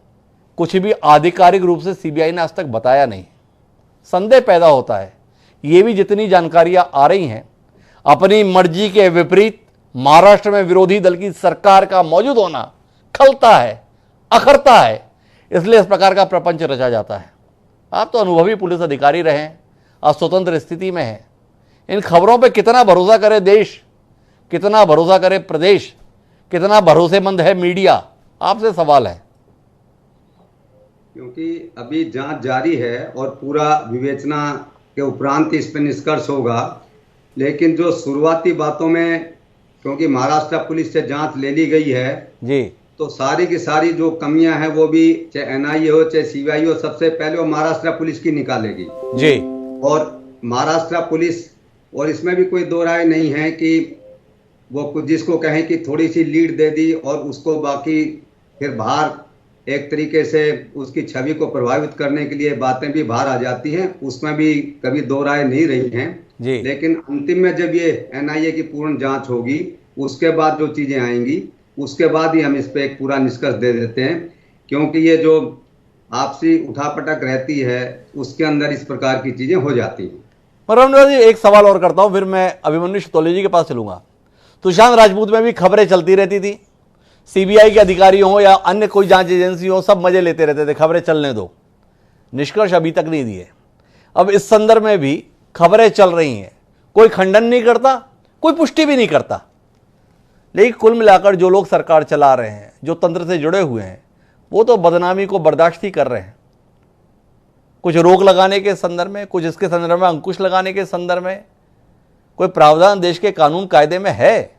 कुछ भी आधिकारिक रूप से सीबीआई ने आज तक बताया नहीं, संदेह पैदा होता है। ये भी जितनी जानकारियां आ रही हैं, अपनी मर्जी के विपरीत महाराष्ट्र में विरोधी दल की सरकार का मौजूद होना खलता है, अखरता है, इसलिए इस प्रकार का प्रपंच रचा जाता है। आप तो अनुभवी पुलिस अधिकारी रहे हैं, आप स्वतंत्र स्थिति में हैं, इन खबरों पे कितना भरोसा करे देश, कितना भरोसा करे प्रदेश, कितना भरोसेमंद है मीडिया? आपसे सवाल है। क्योंकि अभी जांच जारी है और पूरा विवेचना के उपरांत इस पर निष्कर्ष होगा, लेकिन जो शुरुआती बातों में, क्योंकि महाराष्ट्र पुलिस से जांच ले ली गई है जी, तो सारी की सारी जो कमियां हैं वो भी चाहे एनआईए हो चाहे सीबीआई हो, सबसे पहले वो महाराष्ट्र पुलिस की निकालेगी जी। और महाराष्ट्र पुलिस, और इसमें भी कोई दो राय नहीं है कि वो जिसको कहें कि थोड़ी सी लीड दे दी और उसको बाकी फिर बाहर एक तरीके से उसकी छवि को प्रभावित करने के लिए बातें भी बाहर आ जाती हैं, उसमें भी कभी दो राय नहीं रही हैं जी। लेकिन अंतिम में जब ये एनआईए की पूर्ण जांच होगी, उसके बाद जो चीजें आएंगी, उसके बाद ही हम इस पे एक पूरा निष्कर्ष दे देते हैं, क्योंकि ये जो आपसी उठापटक रहती है उसके अंदर इस प्रकार की चीजें हो जाती हैं। रामनिवास जी, एक सवाल और करता हूं, फिर मैं अभिमन्यु शतोले जी के पास चलूंगा। सुशांत राजपूत में भी खबरें चलती रहती थी, सीबीआई के अधिकारी हों या अन्य कोई जांच एजेंसी हो, सब मजे लेते रहते थे, खबरें चलने दो, निष्कर्ष अभी तक नहीं दिए। अब इस संदर्भ में भी खबरें चल रही हैं, कोई खंडन नहीं करता, कोई पुष्टि भी नहीं करता। लेकिन कुल मिलाकर जो लोग सरकार चला रहे हैं, जो तंत्र से जुड़े हुए हैं, वो तो बदनामी को बर्दाश्त ही कर रहे हैं। कुछ रोक लगाने के संदर्भ में, कुछ इसके संदर्भ में अंकुश लगाने के संदर्भ में कोई प्रावधान देश के कानून कायदे में है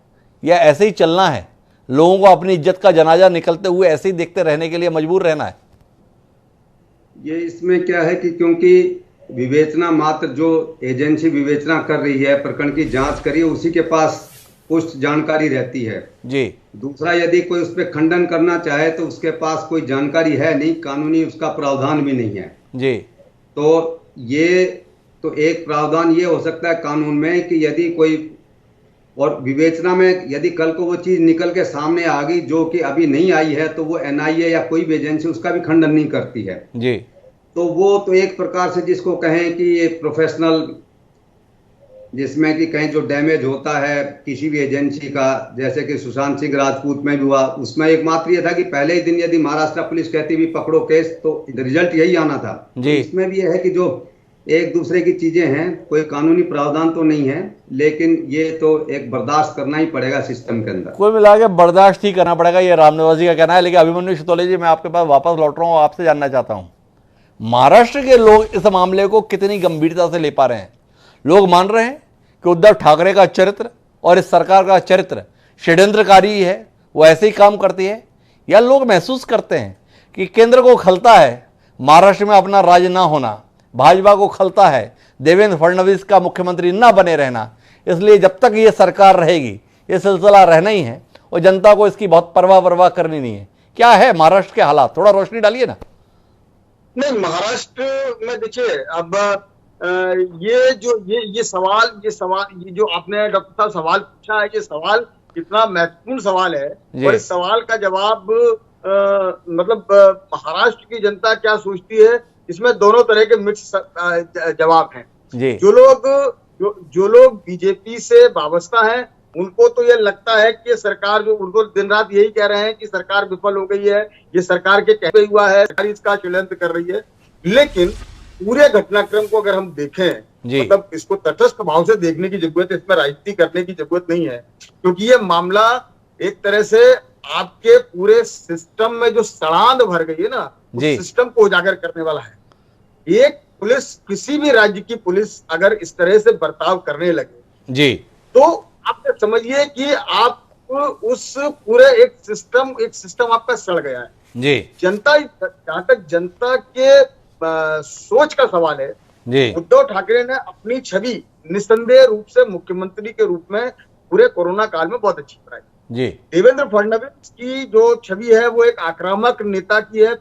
या ऐसे ही चलना है? लोगों को अपनी इज्जत का जनाजा निकलते हुए ऐसे ही देखते रहने के लिए मजबूर रहना है? ये इसमें क्या है कि क्योंकि विवेचना मात्र जो एजेंसी विवेचना कर रही है, प्रकरण की जांच करी है, उसी के पास पुष्ट जानकारी रहती है जी। दूसरा यदि कोई उस पर खंडन करना चाहे तो उसके पास कोई जानकारी है नहीं, कानूनी उसका प्रावधान भी नहीं है जी। तो ये तो एक प्रावधान ये हो सकता है कानून में कि यदि कोई और विवेचना में यदि कल को वो चीज निकल के सामने आ गई जो कि अभी नहीं आई है, तो वो एनआईए या कोई भी एजेंसी उसका भी खंडन नहीं करती है जी। तो वो तो एक प्रकार से जिसको कहें कि ये प्रोफेशनल, जिसमें कि कहीं जो डैमेज होता है किसी भी एजेंसी का, जैसे कि सुशांत सिंह राजपूत में भी हुआ, उसमें एकमात्र ये था कि पहले ही दिन यदि महाराष्ट्र पुलिस कहती भी पकड़ो केस तो रिजल्ट यही आना था जी। इसमें भी ये है कि जो एक दूसरे की चीजें हैं, कोई कानूनी प्रावधान तो नहीं है, लेकिन ये तो एक बर्दाश्त करना ही पड़ेगा सिस्टम के अंदर। कुल मिला के बर्दाश्त ही करना पड़ेगा, ये रामनिवास जी का कहना है। लेकिन अभिमन्यु शितोले जी, मैं आपके पास वापस लौट रहा हूँ, आपसे जानना चाहता हूँ महाराष्ट्र के लोग इस मामले को कितनी गंभीरता से ले पा रहे हैं? लोग मान रहे हैं कि उद्धव ठाकरे का चरित्र और इस सरकार का चरित्र षड्यंत्रकारी है, वो ऐसे ही काम करती है, या लोग महसूस करते हैं कि केंद्र को खलता है महाराष्ट्र में अपना राज ना होना, भाजपा को खलता है देवेंद्र फडणवीस का मुख्यमंत्री ना बने रहना, इसलिए जब तक ये सरकार रहेगी ये सिलसिला रहना ही है और जनता को इसकी बहुत परवाह करनी नहीं है? क्या है महाराष्ट्र के हालात? थोड़ा रोशनी डालिए ना। नहीं, महाराष्ट्र में देखिए, अब ये सवाल ये जो आपने डॉक्टर साहब सवाल पूछा है, ये सवाल कितना महत्वपूर्ण सवाल है और इस सवाल का जवाब मतलब महाराष्ट्र की जनता क्या सोचती है, इसमें दोनों तरह के मिक्स जवाब हैं। जो लोग बीजेपी से वाबस्ता हैं, उनको तो ये लगता है कि सरकार जो उनको दिन रात यही कह रहे हैं कि सरकार विफल हो गई है, ये सरकार के कहते हुआ है, सरकार इसका षड्यंत्र कर रही है। लेकिन पूरे घटनाक्रम को अगर हम देखें, मतलब इसको तटस्थ भाव से देखने की जरूरत है, इसमें राजनीति करने की जरूरत नहीं है, क्योंकि ये मामला एक तरह से आपके पूरे सिस्टम में जो सड़ांध भर गई है ना, उस सिस्टम को उजागर करने वाला है। एक पुलिस, किसी भी राज्य की पुलिस अगर इस तरह से बर्ताव करने लगे जी, तो आप समझिए कि आप उस पूरे एक सिस्टम आपका सड़ गया है जी। जनता, जहां तक जनता के सोच का सवाल है जी, उद्धव ठाकरे ने अपनी छवि निसंदेह रूप से मुख्यमंत्री के रूप में पूरे कोरोना काल में बहुत अच्छी बनाई जी। देवेंद्र फडणवीस की जो छवि है वो एक आक्रामक नेता की है।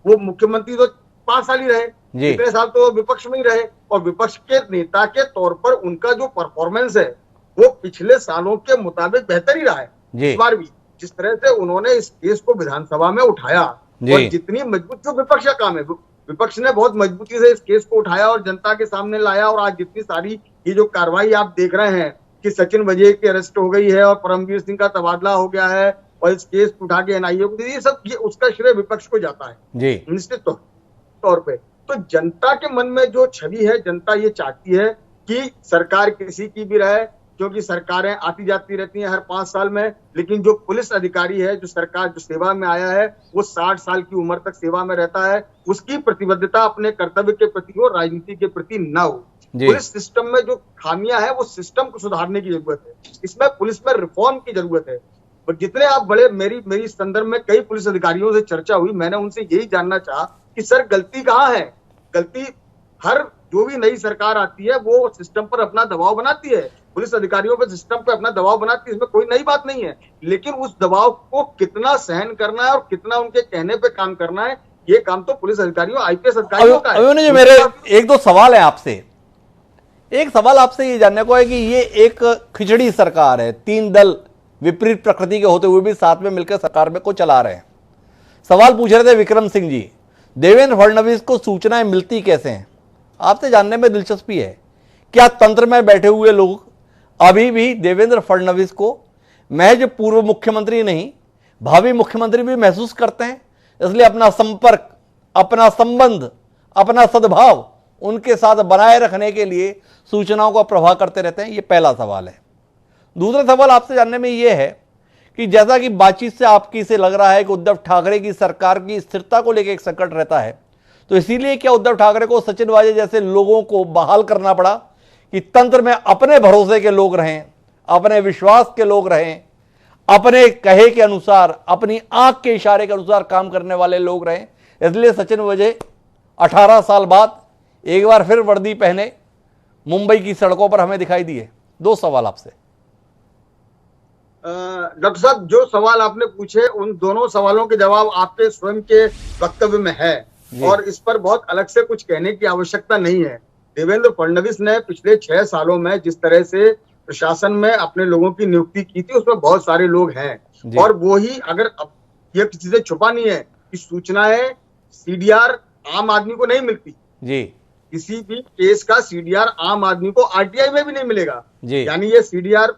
वो मुख्यमंत्री तो 5 साल ही रहे, इतने साल तो विपक्ष में ही रहे, और विपक्ष के नेता के तौर पर उनका जो परफॉर्मेंस है वो पिछले सालों के मुताबिक बेहतर ही रहा है। इस बार भी जिस तरह से उन्होंने इस केस को विधानसभा में उठाया और जितनी मजबूत, जो विपक्ष का काम है, विपक्ष ने बहुत मजबूती से इस केस को उठाया और जनता के सामने लाया, और आज जितनी सारी ये जो कार्रवाई आप देख रहे हैं कि सचिन वजह की अरेस्ट हो गई है और परमवीर सिंह का तबादला हो गया है और इस केस उठा के एनआईए को, ये सब ये उसका श्रेय विपक्ष को जाता है जी, निश्चित तौर पे। तो जनता के मन में जो छवि है, जनता ये चाहती है कि सरकार किसी की भी रहे, क्योंकि सरकारें आती जाती रहती हैं हर 5 साल में, लेकिन जो पुलिस अधिकारी है, जो सरकार जो सेवा में आया है, वो 60 साल की उम्र तक सेवा में रहता है, उसकी प्रतिबद्धता अपने कर्तव्य के प्रति हो, राजनीति के प्रति ना हो। पुलिस सिस्टम में जो खामियां है वो सिस्टम को सुधारने की जरूरत है, इसमें पुलिस में रिफॉर्म की जरूरत है। और जितने आप बड़े, मेरी संदर्भ में कई पुलिस अधिकारियों से चर्चा हुई, मैंने उनसे यही जानना चाहा कि सर गलती कहाँ है? गलती हर जो भी नई सरकार आती है वो सिस्टम पर अपना दबाव बनाती है, पुलिस अधिकारियों पर सिस्टम पे अपना दबाव बनाती है, इसमें कोई नई बात नहीं है, लेकिन उस दबाव को कितना सहन करना है और कितना उनके कहने पे काम करना है, ये काम तो पुलिस अधिकारियों, आईपीएस अधिकारियों का है। मेरे 1-2 सवाल है आपसे। एक सवाल आपसे ये जानने को है कि ये एक खिचड़ी सरकार है, 3 दल विपरीत प्रकृति के होते हुए भी साथ में मिलकर सरकार में को चला रहे हैं। सवाल पूछ रहे थे विक्रम सिंह जी, देवेंद्र फडणवीस को सूचनाएं मिलती कैसे हैं? आपसे जानने में दिलचस्पी है, क्या तंत्र में बैठे हुए लोग अभी भी देवेंद्र फडणवीस को महज पूर्व मुख्यमंत्री नहीं भावी मुख्यमंत्री भी महसूस करते हैं, इसलिए अपना संपर्क, अपना संबंध, अपना सद्भाव उनके साथ बनाए रखने के लिए सूचनाओं का प्रवाह करते रहते हैं। ये पहला सवाल है। दूसरा सवाल आपसे जानने में यह है कि जैसा कि बातचीत से आपकी से लग रहा है कि उद्धव ठाकरे की सरकार की स्थिरता को लेकर एक संकट रहता है, तो इसीलिए क्या उद्धव ठाकरे को सचिन वाजे जैसे लोगों को बहाल करना पड़ा कि तंत्र में अपने भरोसे के लोग रहें, अपने विश्वास के लोग रहें, अपने कहे के अनुसार, अपनी आंख के इशारे के अनुसार काम करने वाले लोग रहें। इसलिए सचिन वाजे 18 साल बाद एक बार फिर वर्दी पहने मुंबई की सड़कों पर हमें दिखाई दिए। दो सवाल आपसे। डॉक्टर साहब, जो सवाल आपने पूछे उन दोनों सवालों के जवाब आपके स्वयं के वक्तव्य में है और इस पर बहुत अलग से कुछ कहने की आवश्यकता नहीं है। देवेंद्र फडणवीस ने पिछले 6 सालों में जिस तरह से प्रशासन में अपने लोगों की नियुक्ति की थी, उसमें बहुत सारे लोग हैं और वो ही, अगर ये किसी से छुपा नहीं है कि सूचनाएं सीडीआर आम आदमी को नहीं मिलती जी, किसी भी केस का सीडीआर आम आदमी को आरटीआई में भी नहीं मिलेगा जी। यानी ये सीडीआर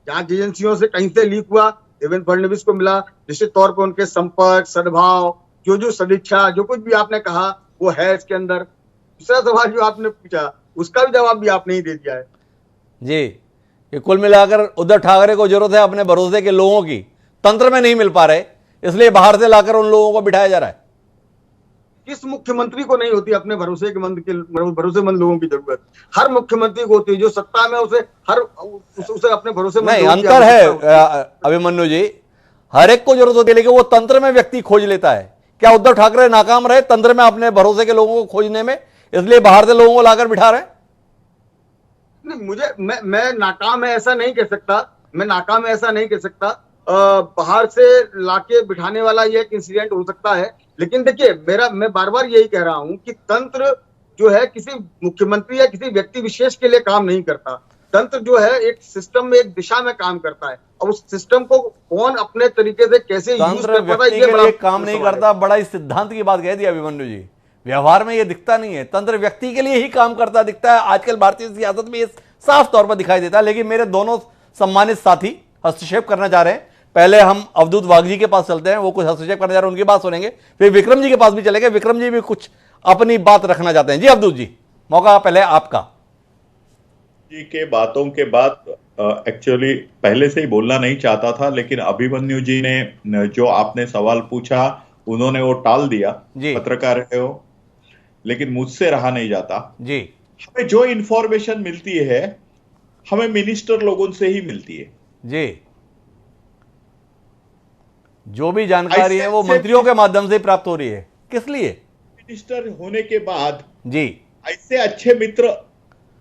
जांच एजेंसियों से कहीं से लीक हुआ, देवेंद्र फडणवीस को मिला। निश्चित तौर पर उनके संपर्क, सद्भाव, जो सदिच्छा, जो कुछ भी आपने कहा वो है इसके अंदर। दूसरा सवाल जो आपने पूछा उसका भी जवाब भी आपने ही दे दिया है जी, कि कुल मिलाकर उद्धव ठाकरे को जरूरत है अपने भरोसे के लोगों की, तंत्र में नहीं मिल पा रहे, इसलिए बाहर से लाकर उन लोगों को बिठाया जा रहा है। किस मुख्यमंत्री को नहीं होती अपने भरोसेमंद लोगों की जरूरत? हर मुख्यमंत्री को होती है। जो सत्ता में उसे अपने भरोसेमंद नहीं, लोगों की अंतर है आवश्यकता अभिमन्यु जी, हर एक को जरूरत होती है, लेकिन वो तंत्र में व्यक्ति खोज लेता है। क्या उद्धव ठाकरे नाकाम रहे तंत्र में अपने भरोसे के लोगों को खोजने में, इसलिए बाहर से लोगों को लाकर बिठा रहे हैं? नहीं, मैं नाकाम है ऐसा नहीं कह सकता। बाहर से लाके बिठाने वाला ये एक इंसिडेंट हो सकता है, लेकिन देखिए मैं बार बार यही कह रहा हूं कि तंत्र जो है किसी मुख्यमंत्री या किसी व्यक्ति विशेष के लिए काम नहीं करता। तंत्र जो है एक सिस्टम में, एक दिशा में काम करता है और उस सिस्टम को कौन अपने तरीके से कैसे यूज तंत्र कर पाता व्यक्ति है, के लिए काम नहीं करता। बड़ा इस सिद्धांत की बात कह दी अभिमन्यु जी, व्यवहार में ये दिखता नहीं है। तंत्र व्यक्ति के लिए ही काम करता दिखता है। आजकल भारतीय सियासत में ये साफ तौर पर दिखाई देता है। लेकिन मेरे दोनों सम्मानित साथी हस्तक्षेप करना चाह रहे हैं। पहले हम अवधूत वाघ जी के पास चलते हैं, वो कुछ हस्तक्षेप करना चाह रहे हैं, उनकी बात सुनेंगे। फिर विक्रम जी के पास भी चलेंगे, विक्रम जी भी कुछ अपनी बात रखना चाहते हैं। जी अवधूत जी, मौका पहले आपका। जी के बातों के बाद एक्चुअली पहले से ही बोलना नहीं चाहता था, लेकिन अभिमन्यु जी ने जो आपने सवाल पूछा उन्होंने वो टाल दिया। पत्रकार है वो, लेकिन मुझसे रहा नहीं जाता जी। हमें जो इंफॉर्मेशन मिलती है हमें मिनिस्टर लोगों से ही मिलती है जी। जो भी जानकारी है वो मंत्रियों के माध्यम से प्राप्त हो रही है। किस लिए? मिनिस्टर होने के बाद जी, ऐसे अच्छे मित्र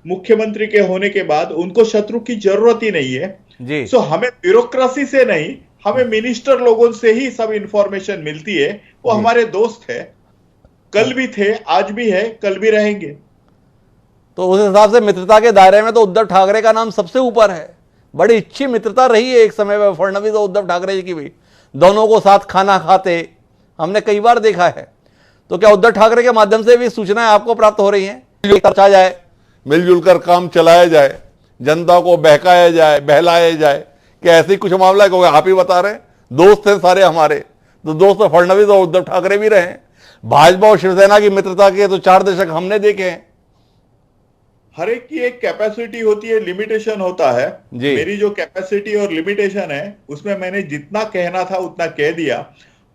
मुख्यमंत्री के होने के बाद उनको शत्रु की जरूरत ही नहीं है जी। सो हमें ब्यूरोक्रेसी से नहीं, हमें मिनिस्टर लोगों से ही सब इंफॉर्मेशन मिलती है। वो हमारे दोस्त है, कल भी थे, आज भी है, कल भी रहेंगे। तो उस हिसाब से मित्रता के दायरे में तो उद्धव ठाकरे का नाम सबसे ऊपर है। बड़ी अच्छी मित्रता रही है एक समय में फडणवीस और उद्धव ठाकरे जी की भी, दोनों को साथ खाना खाते हमने कई बार देखा है। तो क्या उद्धव ठाकरे के माध्यम से भी सूचनाएं आपको प्राप्त हो रही हैं? चर्चा जाए, मिलजुल कर काम चलाया जाए, जनता को बहकाया जाए, बहलाया जाए, क्या ऐसे ही कुछ मामला है? आप ही बता रहे हैं, दोस्त हैं सारे हमारे, तो दोस्त फडणवीस और उद्धव ठाकरे भी रहे। भाजपा और शिवसेना की मित्रता के तो 4 दशक हमने देखे हैं। हर एक की एक कैपेसिटी होती है, लिमिटेशन होता है। मेरी जो कैपेसिटी और लिमिटेशन है उसमें मैंने जितना कहना था उतना कह दिया।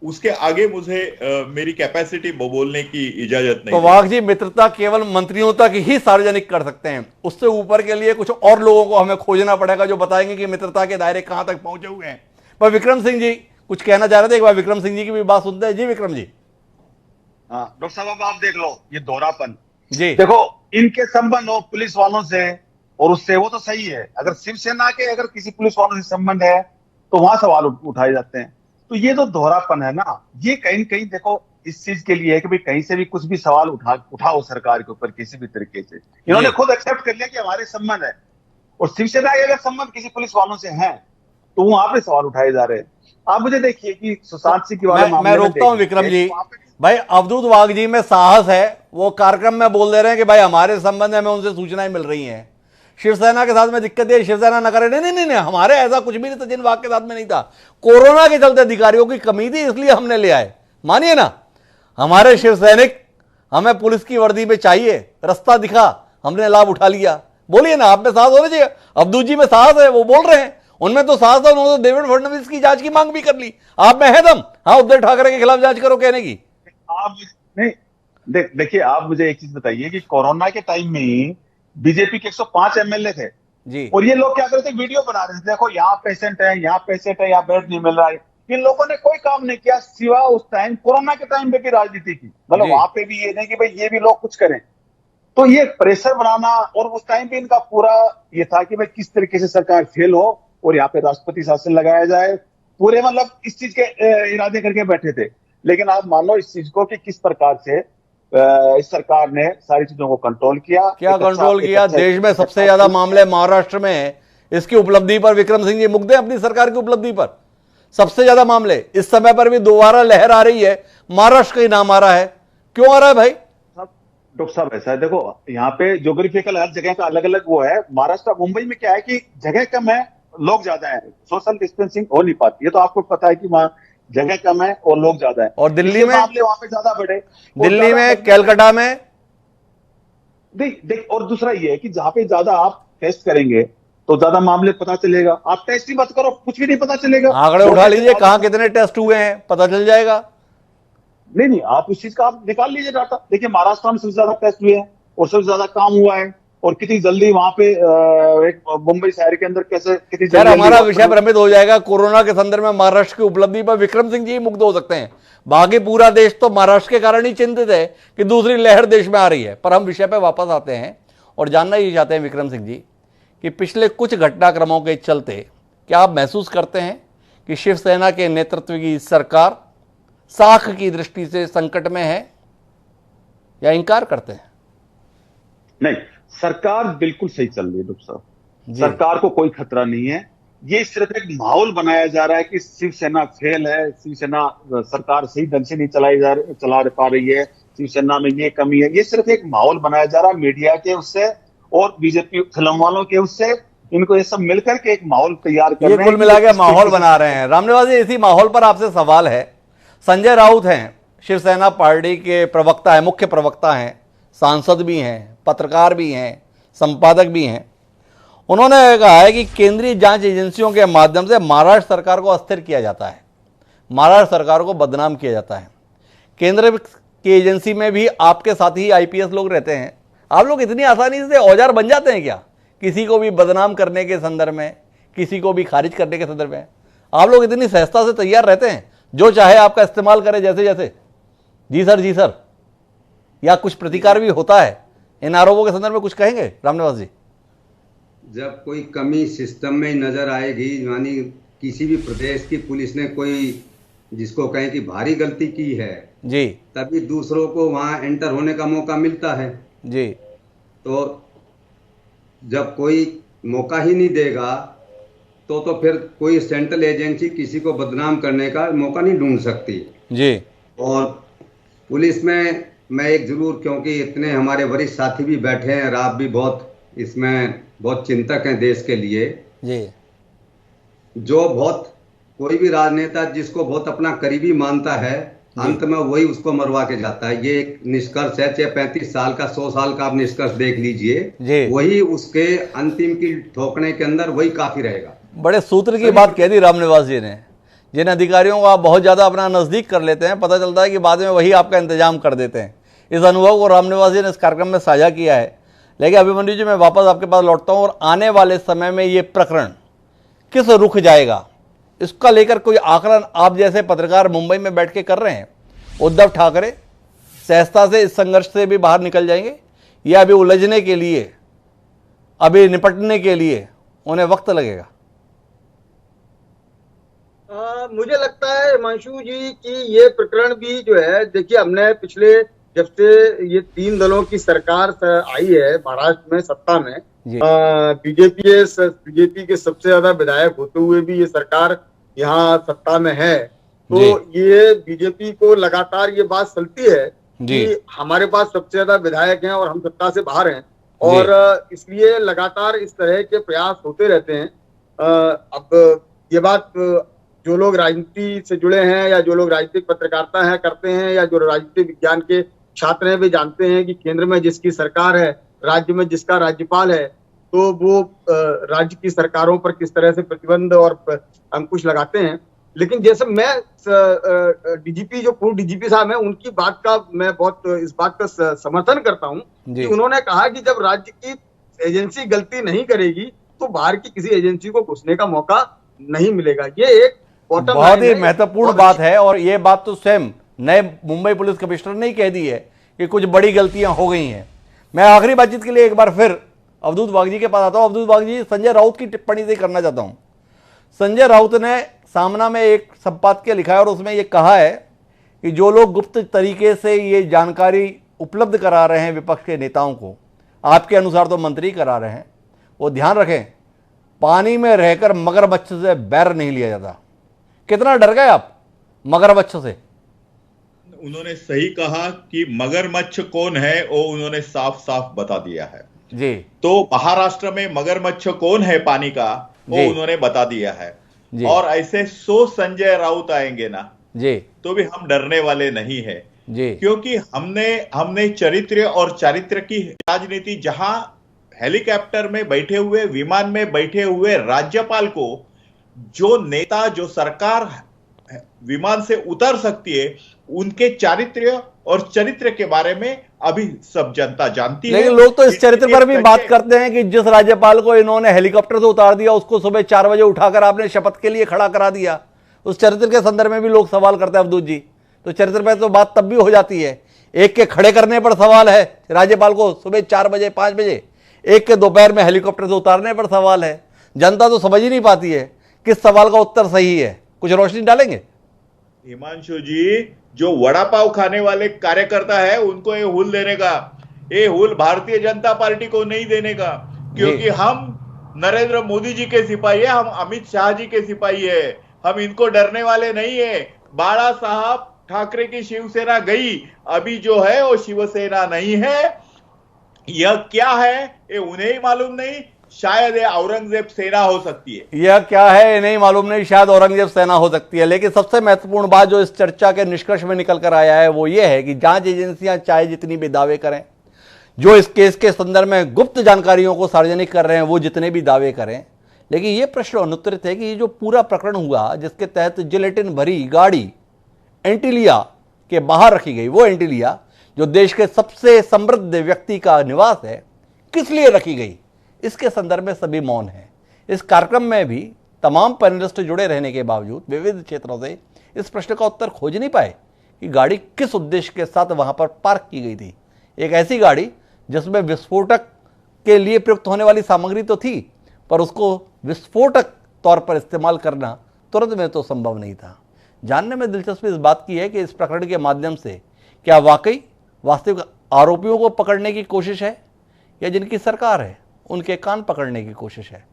उसके आगे मुझे मेरी कैपेसिटी बोलने की इजाजत नहीं। तो वाघ जी, मित्रता केवल मंत्रियों तक ही सार्वजनिक कर सकते हैं, उससे ऊपर के लिए कुछ और लोगों को हमें खोजना पड़ेगा जो बताएंगे कि मित्रता के दायरे कहां तक पहुंचे हुए हैं। पर विक्रम सिंह जी कुछ कहना चाह रहे थे, एक बार विक्रम सिंह जी की भी बात सुनते हैं। जी विक्रम जी। हाँ डॉक्टर साहब, अब आप देख लो ये दोहरापन जी। देखो, इनके संबंध हो पुलिस वालों से और उससे, वो तो सही है। अगर शिवसेना के अगर किसी पुलिस वालों से संबंध है तो वहां सवाल उठाए जाते हैं। तो ये जो दोहरापन है ना, ये कहीं कहीं देखो इस चीज के लिए है कि भाई कहीं से भी कुछ भी सवाल उठाओ सरकार के ऊपर किसी भी तरीके से। इन्होंने खुद एक्सेप्ट कर लिया कि हमारे संबंध है, और शिवसेना के अगर संबंध किसी पुलिस वालों से है तो वहां पे सवाल उठाए जा रहे हैं। आप मुझे देखिए कि सुशांत सिंह की वाले मैं रोकता हूं विक्रम जी। भाई अवधूत वाघ जी में साहस है, वो कार्यक्रम में बोल दे रहे हैं कि भाई हमारे संबंध में उनसे सूचनाएं मिल रही हैं। शिवसेना के साथ में दिक्कत है, शिवसेना न करे। नहीं नहीं नहीं, हमारे ऐसा कुछ भी नहीं था, जिन वाक के साथ में नहीं था। कोरोना के चलते अधिकारियों की कमी थी, इसलिए हमने ले आए। मानिए ना, हमारे शिव सैनिक, हमें पुलिस की वर्दी में चाहिए, रास्ता दिखा, हमने लाभ उठा लिया। बोलिए ना, आप में साहस होना चाहिए। अब्दू जी में साहस है, वो बोल रहे हैं, उनमें तो साहस है, उन्होंने तो देवेंद्र फडणवीस की जांच की मांग भी कर ली। आप में है दम, हाँ, उद्धव ठाकरे के खिलाफ जांच करो कहने की? आप नहीं, देखिए, आप मुझे एक चीज बताइए कि कोरोना के टाइम में ही बीजेपी के 105 एमएलए थे जी, और ये लोग क्या करते थे, वीडियो बना रहे थे, देखो यहाँ पेशेंट है, यहाँ पेशेंट है, यहाँ बेड नहीं मिल रहा है। इन लोगों ने कोई काम नहीं किया सिवा उस टाइम कोरोना के टाइम पे भी राजनीति की। मतलब जी। वहां पे भी ये नहीं कि भाई ये भी लोग कुछ करें। तो ये प्रेशर बनाना, और उस टाइम पे इनका पूरा ये था कि भाई किस तरीके से सरकार फेल हो और यहाँ पे राष्ट्रपति शासन लगाया जाए। पूरे मतलब इस चीज के इरादे करके बैठे थे। लेकिन आप मानो इस चीज को कि किस प्रकार से इस सरकार ने सारी चीजों को कंट्रोल किया। क्या कंट्रोल किया? देश में सबसे ज्यादा मामले महाराष्ट्र में है। इसकी उपलब्धि पर विक्रम सिंह जी मुग्ध हैं, अपनी सरकार की उपलब्धि पर। सबसे ज्यादा मामले इस समय पर भी दोबारा लहर आ रही है, महाराष्ट्र का ही नाम आ रहा है। क्यों आ रहा है भाई? डॉक्टर साहब, ऐसा है, देखो यहाँ पे ज्योग्राफिकल हर जगह का अलग अलग वो है। महाराष्ट्र, मुंबई में क्या है कि जगह कम है, लोग ज्यादा है, सोशल डिस्टेंसिंग हो नहीं पाती है। तो आपको पता है कि वहाँ जगह कम है और लोग ज्यादा है। और दिल्ली में मामले वहां पे ज्यादा बढ़े, दिल्ली में, कलकत्ता में। देख, और दूसरा ये है कि जहां पे ज्यादा आप टेस्ट करेंगे तो ज्यादा मामले पता चलेगा। आप टेस्ट ही मत करो, कुछ भी नहीं पता चलेगा। आंकड़े उठा लीजिए, कहां कितने टेस्ट हुए हैं, पता चल जाएगा। नहीं, आप उस चीज का आप निकाल लीजिए डाटा। देखिए, महाराष्ट्र में सबसे ज्यादा टेस्ट हुए हैं और सबसे ज्यादा काम हुआ है, और कितनी जल्दी वहां पे एक मुंबई शहर के अंदर कैसे कितनी जल्दी। हमारा विषय भ्रमित हो जाएगा। कोरोना के संदर्भ में महाराष्ट्र की उपलब्धि पर विक्रम सिंह जी मुग्ध हो सकते हैं, बाकी पूरा देश तो महाराष्ट्र के कारण ही चिंतित है कि दूसरी लहर देश में आ रही है। पर हम विषय पर वापस आते हैं और जानना ही चाहते हैं विक्रम सिंह जी कि पिछले कुछ घटनाक्रमों के चलते क्या आप महसूस करते हैं कि शिवसेना के नेतृत्व की सरकार साख की दृष्टि से संकट में है, या इंकार करते हैं? नहीं, सरकार बिल्कुल सही चल रही है डॉक्टर साहब। सरकार को कोई खतरा नहीं है। ये सिर्फ एक माहौल बनाया जा रहा है कि शिवसेना फेल है, शिवसेना सरकार सही ढंग से नहीं चला पा रही है, शिवसेना में ये कमी है। ये सिर्फ एक माहौल बनाया जा रहा है मीडिया के उससे और बीजेपी फिल्म वालों के उससे। इनको ये सब मिलकर के एक माहौल तैयार कर रहे हैं, कुल मिला के माहौल बना रहे हैं। रामनिवास जी, इसी माहौल पर आपसे सवाल है। संजय राउत हैं, शिवसेना पार्टी के प्रवक्ता है, मुख्य प्रवक्ता हैं, सांसद भी हैं, पत्रकार भी हैं, संपादक भी हैं। उन्होंने कहा है कि केंद्रीय जांच एजेंसियों के माध्यम से महाराष्ट्र सरकार को अस्थिर किया जाता है, महाराष्ट्र सरकार को बदनाम किया जाता है। केंद्र की एजेंसी में भी आपके साथ ही आईपीएस लोग रहते हैं। आप लोग इतनी आसानी से औजार बन जाते हैं क्या, किसी को भी बदनाम करने के संदर्भ में, किसी को भी खारिज करने के संदर्भ में? आप लोग इतनी सहजता से तैयार रहते हैं, जो चाहे आपका इस्तेमाल करें जैसे जैसे? जी सर, जी सर। या कुछ प्रतिकार भी होता है इन आरोपों के संदर्भ में? कुछ कहेंगे रामनिवास जी? जब कोई कमी सिस्टम में नजर आएगी, यानी किसी भी प्रदेश की पुलिस ने कोई जिसको कहें कि भारी गलती की है जी, तभी दूसरों को वहां एंटर होने का मौका मिलता है जी। तो जब कोई मौका ही नहीं देगा तो फिर कोई सेंट्रल एजेंसी किसी को बदनाम करने का मौका नहीं ढूंढ सकती जी। और पुलिस में मैं एक जरूर, क्योंकि इतने हमारे वरिष्ठ साथी भी बैठे हैं और आप भी बहुत इसमें बहुत चिंतक हैं देश के लिए जी। जो बहुत कोई भी राजनेता जिसको बहुत अपना करीबी मानता है, अंत में वही उसको मरवा के जाता है। ये एक निष्कर्ष है, चाहे 35 साल का 100 साल का आप निष्कर्ष देख लीजिए, वही उसके अंतिम की ठोकने के अंदर वही काफी रहेगा। बड़े सूत्र की बात कह दी रामनिवास जी ने। जिन अधिकारियों को आप बहुत ज़्यादा अपना नज़दीक कर लेते हैं, पता चलता है कि बाद में वही आपका इंतजाम कर देते हैं। इस अनुभव को रामनिवास जी ने इस कार्यक्रम में साझा किया है। लेकिन अभिमन्यु जी, मैं वापस आपके पास लौटता हूँ और आने वाले समय में ये प्रकरण किस रुख जाएगा, इसका लेकर कोई आकलन आप जैसे पत्रकार मुंबई में बैठ के कर रहे हैं? उद्धव ठाकरे सहजता से इस संघर्ष से भी बाहर निकल जाएंगे, या अभी उलझने के लिए, अभी निपटने के लिए उन्हें वक्त लगेगा? मुझे लगता है हिमांशु जी कि ये प्रकरण भी जो है, देखिए हमने पिछले जब से ये 3 दलों की सरकार आई है महाराष्ट्र में सत्ता में, बीजेपी के सबसे ज्यादा विधायक होते हुए भी ये सरकार यहाँ सत्ता में है, तो ये बीजेपी को लगातार ये बात चलती है कि हमारे पास सबसे ज्यादा विधायक हैं और हम सत्ता से बाहर हैं। और इसलिए लगातार इस तरह के प्रयास होते रहते हैं। अब ये बात जो लोग राजनीति से जुड़े हैं या जो लोग राजनीतिक पत्रकारिता है करते हैं या जो राजनीतिक विज्ञान के छात्र हैं, वे जानते हैं कि केंद्र में जिसकी सरकार है, राज्य में जिसका राज्यपाल है, तो वो राज्य की सरकारों पर किस तरह से प्रतिबंध और अंकुश लगाते हैं। लेकिन जैसे मैं डीजीपी, जो पूर्व डीजीपी साहब हैं, उनकी बात का मैं बहुत इस बात का समर्थन करता हूं कि उन्होंने कहा कि जब राज्य की एजेंसी गलती नहीं करेगी तो बाहर की किसी एजेंसी को घुसने का मौका नहीं मिलेगा। ये एक बहुत ही महत्वपूर्ण बात है और ये बात तो स्वयं नए मुंबई पुलिस कमिश्नर ने ही कह दी है कि कुछ बड़ी गलतियां हो गई हैं। मैं आखिरी बातचीत के लिए एक बार फिर अवधूत वाघ जी के पास आता हूं। अवधूत वाघ जी, संजय राउत की टिप्पणी से करना चाहता हूं। संजय राउत ने सामना में एक संपादकीय लिखा है और उसमें यह कहा है कि जो लोग गुप्त तरीके से ये जानकारी उपलब्ध करा रहे हैं विपक्ष के नेताओं को, आपके अनुसार तो मंत्री करा रहे हैं, वो ध्यान रखें पानी में रहकर मगरमच्छ से बैर नहीं लिया जाता। कितना डर गए आप मगरमच्छ से? उन्होंने सही कहा कि मगरमच्छ कौन है वो उन्होंने साफ साफ बता दिया है जी। तो महाराष्ट्र में मगरमच्छ कौन है पानी का, वो उन्होंने बता दिया है। और ऐसे 100 संजय राउत आएंगे ना जी, तो भी हम डरने वाले नहीं है जी, क्योंकि हमने चरित्र और चारित्र की राजनीति, जहां हेलीकॉप्टर में बैठे हुए, विमान में बैठे हुए राज्यपाल को जो नेता, जो सरकार विमान से उतर सकती है, उनके चारित्र और चरित्र के बारे में अभी सब जनता जानती है। लेकिन लोग तो इस चरित्र पर भी बात करते हैं कि जिस राज्यपाल को इन्होंने हेलीकॉप्टर से उतार दिया उसको सुबह 4 बजे उठाकर आपने शपथ के लिए खड़ा करा दिया, उस चरित्र के संदर्भ में भी लोग सवाल करते हैं। अवधूत जी, तो चरित्र पर तो बात तब भी हो जाती है। एक के खड़े करने पर सवाल है राज्यपाल को सुबह 4 बजे 5 बजे, एक के दोपहर में हेलीकॉप्टर से उतारने पर सवाल है। जनता तो समझ ही नहीं पाती है किस सवाल का उत्तर सही है। कुछ रोशनी डालेंगे? हिमांशु जी, जो वड़ा पाव खाने वाले कार्यकर्ता है उनको ये हुल देने का, ये हुल भारतीय जनता पार्टी को नहीं देने का, क्योंकि हम नरेंद्र मोदी जी के सिपाही है, हम अमित शाह जी के सिपाही है, हम इनको डरने वाले नहीं है। बाला साहब ठाकरे की शिवसेना गई, अभी जो है वो शिवसेना नहीं है। यह क्या है ये उन्हें ही मालूम नहीं, शायद ये औरंगजेब सेना हो सकती है। यह क्या है ये नहीं मालूम नहीं, शायद औरंगजेब सेना हो सकती है। लेकिन सबसे महत्वपूर्ण बात जो इस चर्चा के निष्कर्ष में निकल कर आया है वो ये है कि जांच एजेंसियां चाहे जितनी भी दावे करें, जो इस केस के संदर्भ में गुप्त जानकारियों को सार्वजनिक कर रहे हैं वो जितने भी दावे करें, लेकिन ये प्रश्न अनुत्तरित है कि ये जो पूरा प्रकरण हुआ जिसके तहत जिलेटिन भरी गाड़ी एंटीलिया के बाहर रखी गई, वो एंटीलिया जो देश के सबसे समृद्ध व्यक्ति का निवास है, किस लिए रखी गई, इसके संदर्भ में सभी मौन है। इस कार्यक्रम में भी तमाम पैनलिस्ट जुड़े रहने के बावजूद विविध क्षेत्रों से इस प्रश्न का उत्तर खोज नहीं पाए कि गाड़ी किस उद्देश्य के साथ वहां पर पार्क की गई थी। एक ऐसी गाड़ी जिसमें विस्फोटक के लिए प्रयुक्त होने वाली सामग्री तो थी, पर उसको विस्फोटक तौर पर इस्तेमाल करना तुरंत में तो संभव नहीं था। जानने में दिलचस्पी इस बात की है कि इस प्रकरण के माध्यम से क्या वाकई वास्तविक आरोपियों को पकड़ने की कोशिश है या जिनकी सरकार है उनके कान पकड़ने की कोशिश है।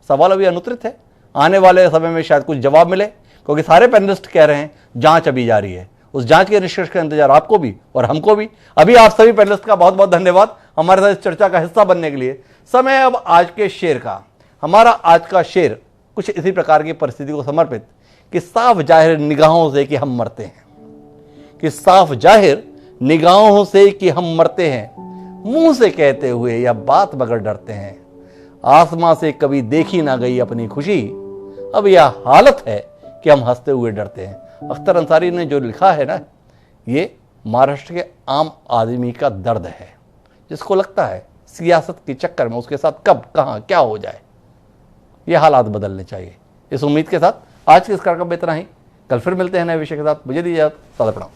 सवाल अभी अनुत्तरित है। आने वाले समय में शायद कुछ जवाब मिले, क्योंकि सारे पैनलिस्ट कह रहे हैं जांच अभी जारी है। उस जांच के निष्कर्ष का इंतजार आपको भी और हमको भी। अभी आप सभी पैनलिस्ट का बहुत बहुत धन्यवाद हमारे साथ इस चर्चा का हिस्सा बनने के लिए। समय अब आज के शेर का। हमारा आज का शेर कुछ इसी प्रकार की परिस्थिति को समर्पित कि साफ जाहिर निगाहों से कि हम मरते हैं, कि साफ जाहिर निगाहों से कि हम मरते हैं, मुंह से कहते हुए या बात मगर डरते हैं। आसमां से कभी देखी ना गई अपनी खुशी, अब यह हालत है कि हम हंसते हुए डरते हैं। अख्तर अंसारी ने जो लिखा है ना, ये महाराष्ट्र के आम आदमी का दर्द है, जिसको लगता है सियासत के चक्कर में उसके साथ कब कहां क्या हो जाए। ये हालात बदलने चाहिए। इस उम्मीद के साथ आज के इस कार्यक्रम में इतना ही। कल फिर मिलते हैं नए विषय के साथ। मुझे दीजिए इजाजत। सादर प्रणाम।